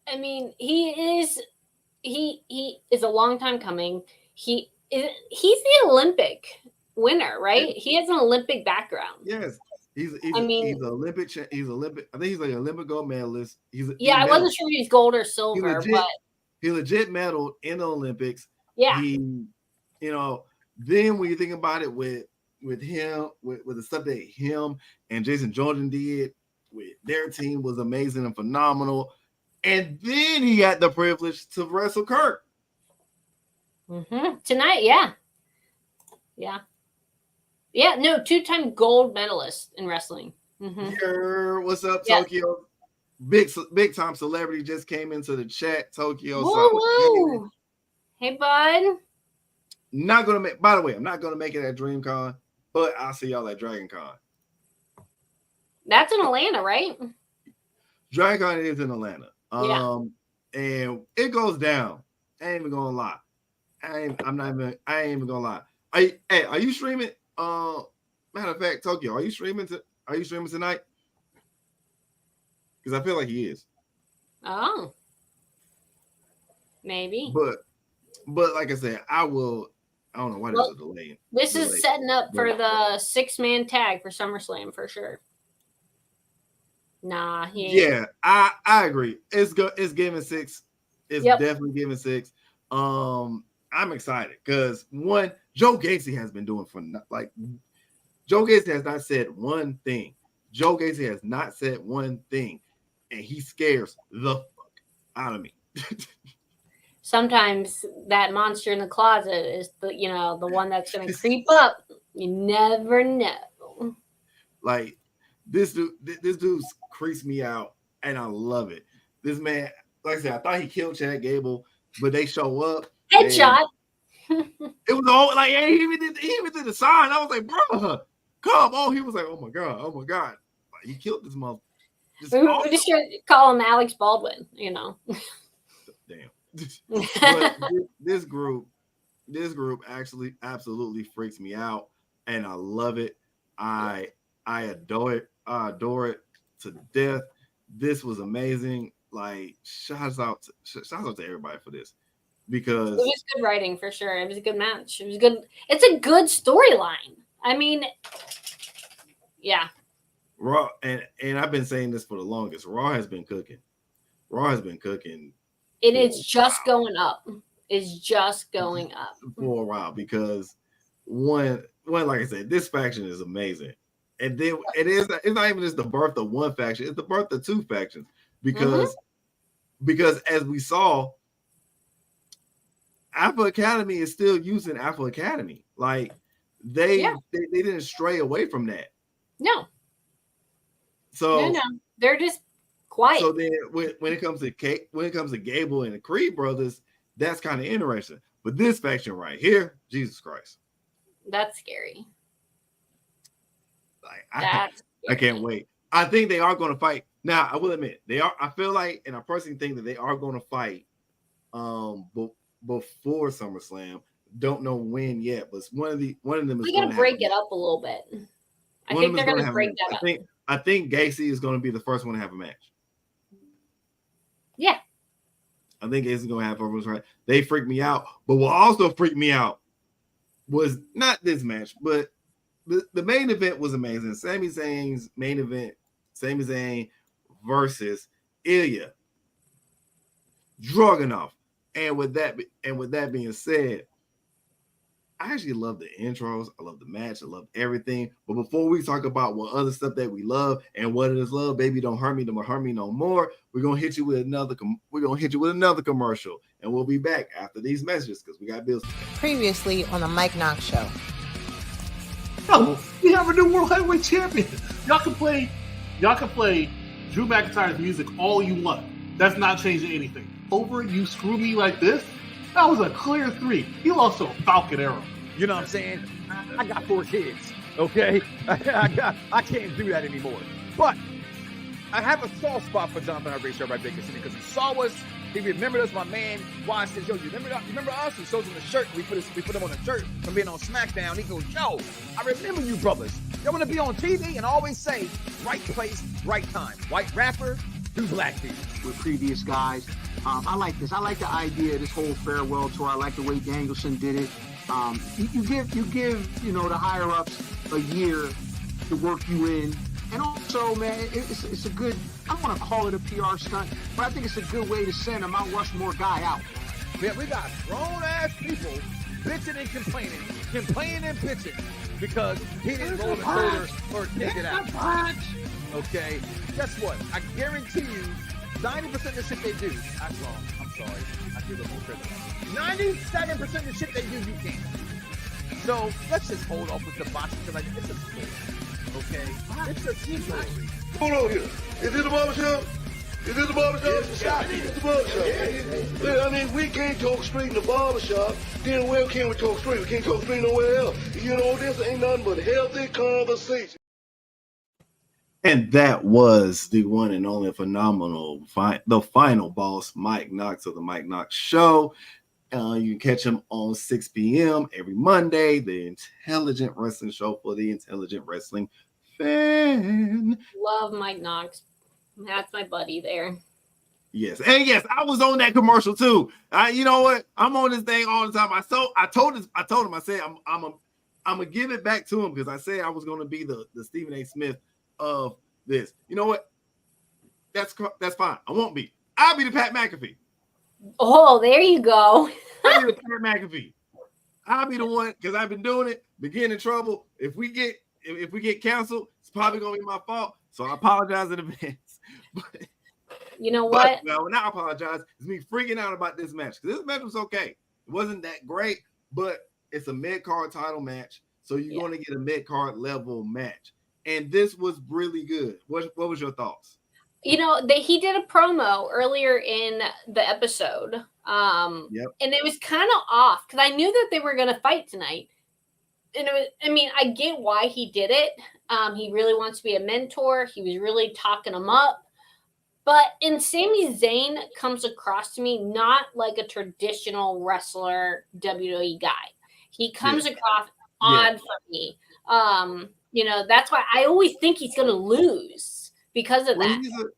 Speaker 5: I mean, he is a long time coming. He's the Olympic winner, right? He has an Olympic background.
Speaker 1: Yes. He's Olympic. I think he's like an Olympic gold medalist.
Speaker 5: I wasn't sure if he's gold or silver, but
Speaker 1: He legit medaled in the Olympics.
Speaker 5: Yeah.
Speaker 1: He, then when you think about it with him, with the stuff that him and Jason Jordan did with their team was amazing and phenomenal. And then he had the privilege to wrestle Kurt.
Speaker 5: Tonight, yeah. No, 2-time gold medalist in wrestling.
Speaker 1: What's up, Tokyo? Big time celebrity just came into the chat. Tokyo.
Speaker 5: Woo! Hey, bud.
Speaker 1: Not gonna make. By the way, I'm not gonna make it at DreamCon, but I'll see y'all at DragonCon.
Speaker 5: That's in Atlanta, right?
Speaker 1: DragonCon is in Atlanta. And it goes down. I ain't even gonna lie. I ain't even gonna lie. Are you streaming? Matter of fact, Tokyo, are you streaming tonight? Because I feel like he is.
Speaker 5: Oh, maybe.
Speaker 1: But like I said, I don't know why there's a delay.
Speaker 5: This is setting up for the 6-man tag for SummerSlam for sure. Nah, he ain't.
Speaker 1: Yeah, I agree. It's giving 6. It's definitely giving 6. I'm excited because one, Joe Gacy has been doing Joe Gacy has not said one thing. Joe Gacy has not said one thing, and he scares the fuck out of me.
Speaker 5: Sometimes that monster in the closet is the one that's going to creep up. You never know.
Speaker 1: Like this dude creeps me out, and I love it. This man, like I said, I thought he killed Chad Gable, but they show up.
Speaker 5: Headshot.
Speaker 1: It was all like he even did the sign. I was like, bro, come on. He was like, oh my god. Like, he killed this mother.
Speaker 5: We just should call him Alex Baldwin,
Speaker 1: Damn. But this group actually absolutely freaks me out, and I love it. I adore it. I adore it to death. This was amazing. Like, shouts out to everybody for this, because
Speaker 5: it was good writing for sure. It was a good match. It was good. It's a good storyline. I mean, yeah.
Speaker 1: Raw, and I've been saying this for the longest. Raw has been cooking.
Speaker 5: And it's just going up. It's just going up
Speaker 1: for a while, because one, like I said, this faction is amazing. And then it's not even just the birth of one faction, it's the birth of 2 factions. Because as we saw, Alpha Academy is still using Alpha Academy. Like they didn't stray away from that.
Speaker 5: No.
Speaker 1: So
Speaker 5: no. They're just quiet.
Speaker 1: So then when it comes to Gable and the Creed brothers, that's kind of interesting. But this faction right here, Jesus Christ.
Speaker 5: That's scary.
Speaker 1: Like I can't wait. I think they are going to fight. Now, I will admit, they are. I feel like, and I personally think that they are going to fight before SummerSlam. Don't know when yet, but one of them is
Speaker 5: going to break it up a little bit. I think they're going to break that up.
Speaker 1: I think Gacy is going to be the first one to have a match.
Speaker 5: Yeah.
Speaker 1: I think Gacy is going to have a match. They freaked me out, but what also freaked me out was not this match, but the main event was amazing. Sami Zayn's main event, Sami Zayn versus Ilya Dragunov. And with that being said, I actually love the intros. I love the match. I love everything. But before we talk about what other stuff that we love and what it is love, baby, don't hurt me no more. We're gonna hit you with another. Commercial, and we'll be back after these messages because we got bills.
Speaker 9: Previously on the Mike Knox Show.
Speaker 10: Oh, we have a new World Heavyweight Champion. Y'all can play Drew McIntyre's music all you want. That's not changing anything. Over, you screw me like this. That was a clear 3. He lost to a Falcon Arrow.
Speaker 11: You know what I'm saying? I got 4 kids, okay? I can't do that anymore. But I have a soft spot for Jonathan Hargrave Show by Baker City because he saw us. He remembered us. My man Juan says, yo, you remember us? He shows him the shirt. We put him on the shirt from being on SmackDown. He goes, yo, I remember you brothers. Y'all want to be on TV and always say, right place, right time. White rapper, 2 black dudes.
Speaker 12: With previous guys. I like this. I like the idea of this whole farewell tour. I like the way Danielson did it. You give the higher ups a year to work you in, and also also, man, it's a good, I don't want to call it a PR stunt, but I think it's a good way to send a Mount Rushmore guy out.
Speaker 11: Yeah, we got grown-ass people bitching and complaining and bitching because he didn't roll the shoulder or kick it out. Okay, guess what? I guarantee you, 90% of the shit they do, that's wrong. I'm sorry. I give them more credit. 97% of the shit they do, you can't. So let's just hold off with the boxing because like, it's a sport. Okay? It's a sport.
Speaker 6: Hold on here. Is this the barbershop? Is this the barbershop? It's the barbershop. Yeah, I mean, we can't talk straight in the barbershop. Then where can we talk straight? We can't talk straight nowhere else. You know, this ain't nothing but healthy conversation.
Speaker 1: And that was the one and only phenomenal, the final boss, Mike Knox of the Mike Knox Show. You can catch him on 6 p.m. every Monday, the Intelligent Wrestling Show for the Intelligent Wrestling fan.
Speaker 5: Love Mike Knox. That's my buddy there.
Speaker 1: Yes, and yes, I was on that commercial too. You know what? I'm on this thing all the time. I told him. I said I'm gonna give it back to him because I said I was gonna be the Stephen A. Smith of this. You know what? That's fine. I won't be. I'll be the Pat McAfee.
Speaker 5: Oh, there you go.
Speaker 1: I'll be the Pat McAfee. I'll be the one because I've been doing it. Getting in trouble. If we get canceled, it's probably gonna be my fault. So I apologize in advance. But,
Speaker 5: you know what?
Speaker 1: Well, when I apologize, it's me freaking out about this match because this match was okay. It wasn't that great, but it's a mid-card title match, so you're going to get a mid-card level match. And this was really good. What was your thoughts?
Speaker 5: You know, he did a promo earlier in the episode. And it was kind of off because I knew that they were going to fight tonight. And I get why he did it. He really wants to be a mentor. He was really talking him up. But Sami Zayn comes across to me not like a traditional wrestler WWE guy. He comes across odd for me. That's why I always think he's going to lose because of that.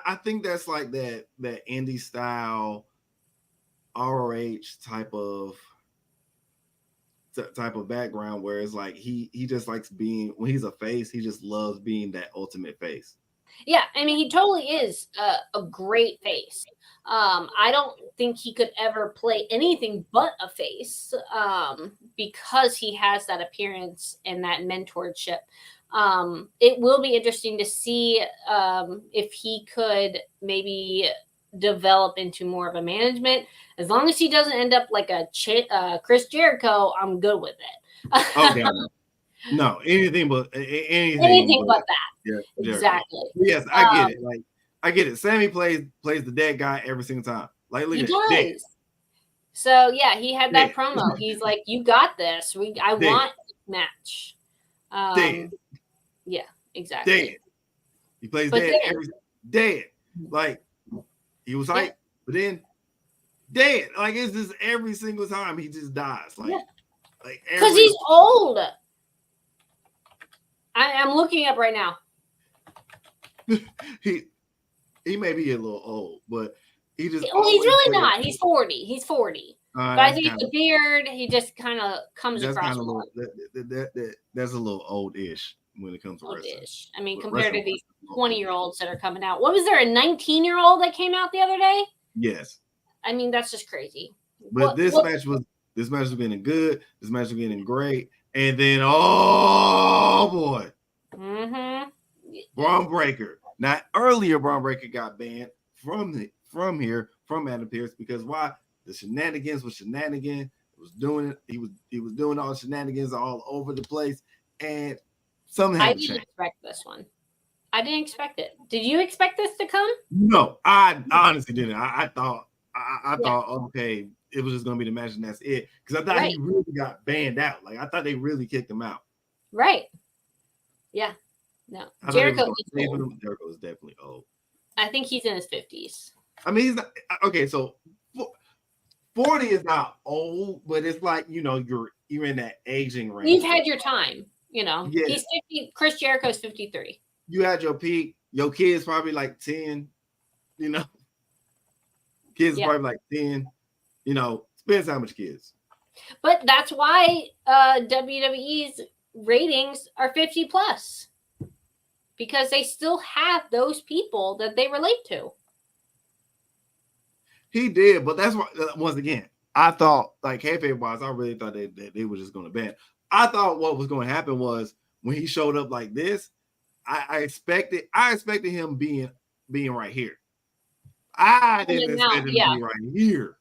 Speaker 1: I think that's like that indie style ROH type of background where it's like he just likes being, when he's a face, he just loves being that ultimate face.
Speaker 5: Yeah, he totally is a great face. I don't think he could ever play anything but a face because he has that appearance and that mentorship. It will be interesting to see if he could maybe develop into more of a management. As long as he doesn't end up like a Chris Jericho, I'm good with it.
Speaker 1: Okay. No, anything but that.
Speaker 5: Yeah, exactly.
Speaker 1: Yes, I get it. I get it. Sammy plays the dead guy every single time. Like, look at it.
Speaker 5: So yeah, he had that promo. He's like, "You got this. I want match." Yeah, exactly.
Speaker 1: Dead. He plays dead every dead. Like he was hyped, but then dead. Like it's just every single time he just dies. Like
Speaker 5: because he's old. I'm looking up right now.
Speaker 1: he may be a little old, but he just.
Speaker 5: Well, he's really not. He's 40. He's 40. But I think the beard, he just kind of comes across.
Speaker 1: That's a little old-ish when it comes to wrestling.
Speaker 5: Compared to these 20-year-olds that are coming out. What was there, a 19-year-old that came out the other day?
Speaker 1: Yes.
Speaker 5: That's just crazy.
Speaker 1: But this match was getting good. This match was getting great. And then, oh boy, Braun Breaker. Now, earlier, Braun Breaker got banned from Adam Pearce because why? The shenanigans was shenanigans. He was doing all the shenanigans all over the place, and something had to change. I didn't
Speaker 5: expect this one. I didn't expect it. Did you expect this to come?
Speaker 1: No, I honestly didn't. I thought okay, it was just gonna be the match and that's it. Because I thought he really got banned out. Like I thought they really kicked him out.
Speaker 5: Right. Yeah. No. Jericho
Speaker 1: is definitely old.
Speaker 5: I think he's in his 50s.
Speaker 1: He's not okay. So 40 is not old, but it's like you're in that aging range.
Speaker 5: You've had your time. He's 50. Chris Jericho's 53.
Speaker 1: You had your peak. Your kid's probably like 10. Kids probably like 10. Depends how much kids.
Speaker 5: But that's why WWE's ratings are 50 plus. because they still have those people that they relate to.
Speaker 1: He did, but that's why, once again, I thought, like, kayfabe wise, I really thought that they were just going to ban. I thought what was going to happen was when he showed up like this, I expected him being right here. I didn't expect him to be right here.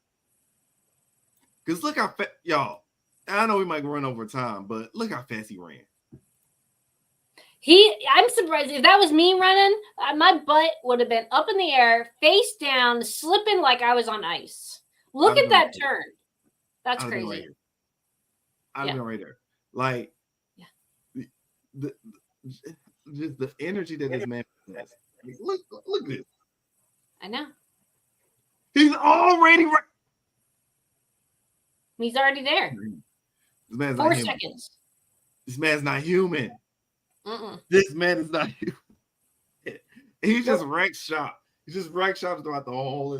Speaker 1: Because look how fast, y'all, I know we might run over time, but look how fast he ran.
Speaker 5: I'm surprised if that was me running, my butt would have been up in the air, face down, slipping like I was on ice. Look at that turn. That's crazy.
Speaker 1: I've been right there. Like, just the energy that this man has. Look at this.
Speaker 5: I know.
Speaker 1: He's already right.
Speaker 5: He's already there.
Speaker 1: This man's
Speaker 5: 4
Speaker 1: not human.
Speaker 5: seconds.
Speaker 1: This man's not human.
Speaker 5: Mm-mm.
Speaker 1: This man is not human. He just wrecked shop. He just wrecked shops throughout the whole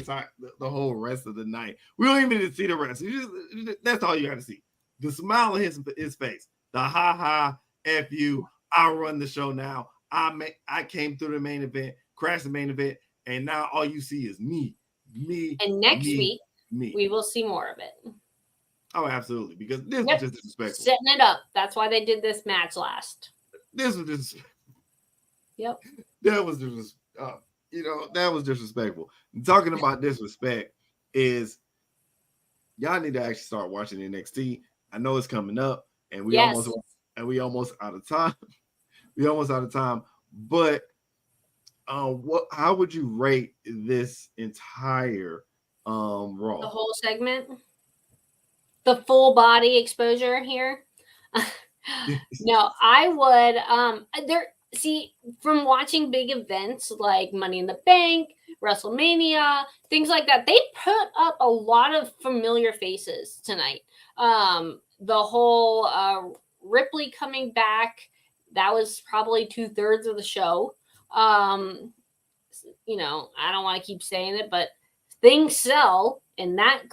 Speaker 1: rest of the night. We don't even need to see the rest. That's all you got to see. The smile on his face. The ha F you. I run the show now. I came through the main event, crashed the main event, and now all you see is me.
Speaker 5: And next week, we will see more of it.
Speaker 1: Oh, absolutely. Because this was just disrespectful.
Speaker 5: Setting it up. That's why they did this match last.
Speaker 1: This was just.
Speaker 5: Yep.
Speaker 1: That was just. That was disrespectful. And talking about disrespect is y'all need to actually start watching NXT. I know it's coming up, and we almost out of time. We almost out of time. But how would you rate this entire Raw?
Speaker 5: The whole segment? The full body exposure here? No, I would from watching big events like Money in the Bank, WrestleMania, things like that, they put up a lot of familiar faces tonight. The whole Ripley coming back, that was probably 2/3 of the show. I don't want to keep saying it, but things sell, and that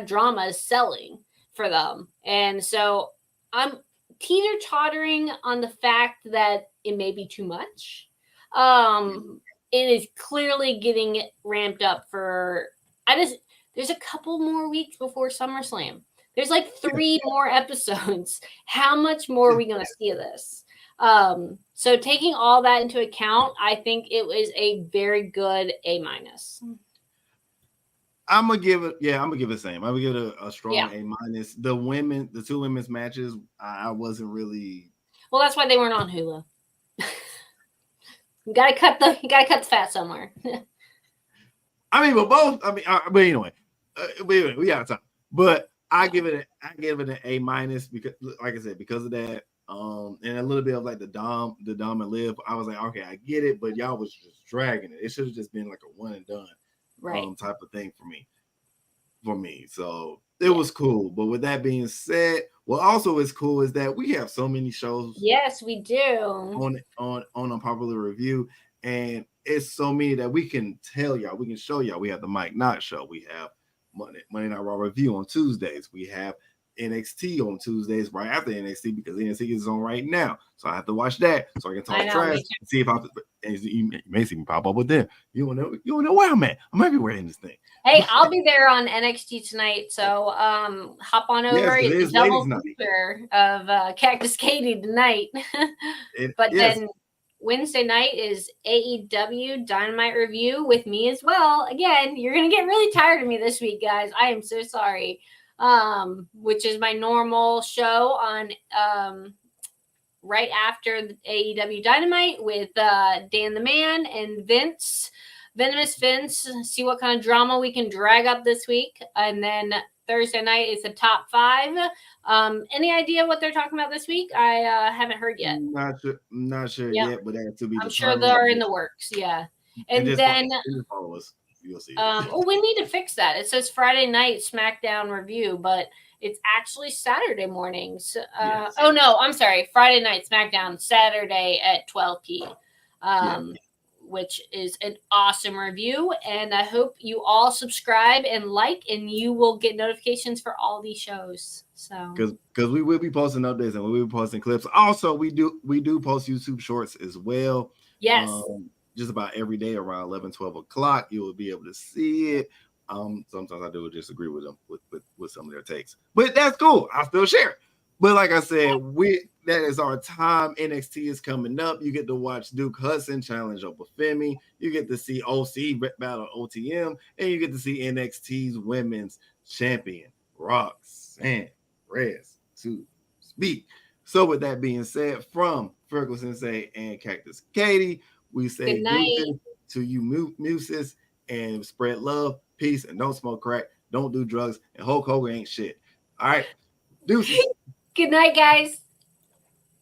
Speaker 5: drama is selling for them. And so I'm teeter-tottering on the fact that it may be too much. It is clearly getting ramped up for. There's a couple more weeks before SummerSlam. There's like 3 more episodes. How much more are we going to see of this? So taking all that into account, I think it was a very good A-.
Speaker 1: I'm gonna give it the same. I'm gonna give it a strong A-. The 2 women's matches, I wasn't really.
Speaker 5: Well, that's why they weren't on Hulu. You gotta cut the fat somewhere.
Speaker 1: But anyway, we out of time. But I give it an A- because, like I said, because of that, and a little bit of like the Dom and Liv. I was like, okay, I get it, but y'all was just dragging it. It should have just been like a one and done.
Speaker 5: Right.
Speaker 1: Type of thing for me. So it was cool. But with that being said, what also is cool is that we have so many shows.
Speaker 5: Yes, we do.
Speaker 1: On Unpopular Review, and it's so many that we can tell y'all. We can show y'all. We have the Mike Knott show. We have Monday Night Raw Review on Tuesdays. We have NXT on Tuesdays right after NXT because NXT is on right now. So I have to watch that so I can talk trash and see if you may see me pop up with them. You don't know where I'm at. I'm everywhere in this thing.
Speaker 5: Hey, I'll be there on NXT tonight. So hop on over.
Speaker 1: Yes,
Speaker 5: it's a double feature of Cactus Katie tonight. Then Wednesday night is AEW Dynamite Review with me as well. Again, you're going to get really tired of me this week, guys. I am so sorry. Which is my normal show on right after the AEW Dynamite with Dan the Man and Venomous Vince. See what kind of drama we can drag up this week. And then Thursday night is the top 5. Any idea what they're talking about this week? I haven't heard yet.
Speaker 1: Not sure yet, but that to be.
Speaker 5: I'm sure they're in the works. Yeah, and then
Speaker 1: follow us. You'll see.
Speaker 5: We need to fix that. It says Friday night SmackDown review, but it's actually Saturday mornings. Oh no, I'm sorry. Friday night SmackDown, Saturday at 12 p.m. Which is an awesome review. And I hope you all subscribe and like, and you will get notifications for all these shows. So
Speaker 1: because we will be posting updates and we will be posting clips. Also, we do post YouTube shorts as well.
Speaker 5: Yes.
Speaker 1: Just about every day around 11, 12 o'clock, you will be able to see it. Sometimes I do disagree with them with some of their takes, but that's cool. I still share it. But like I said, that is our time. NXT is coming up. You get to watch Duke Hudson challenge Obafemi. You get to see OC battle OTM, and you get to see NXT's women's champion Roxanne Perez to speak. So with that being said, from Frecklesenei and Cactus Katie, we say deuces to you muses and spread love, peace, and don't smoke crack, don't do drugs, and Hulk Hogan ain't shit. All right, deuces.
Speaker 5: Good night, guys.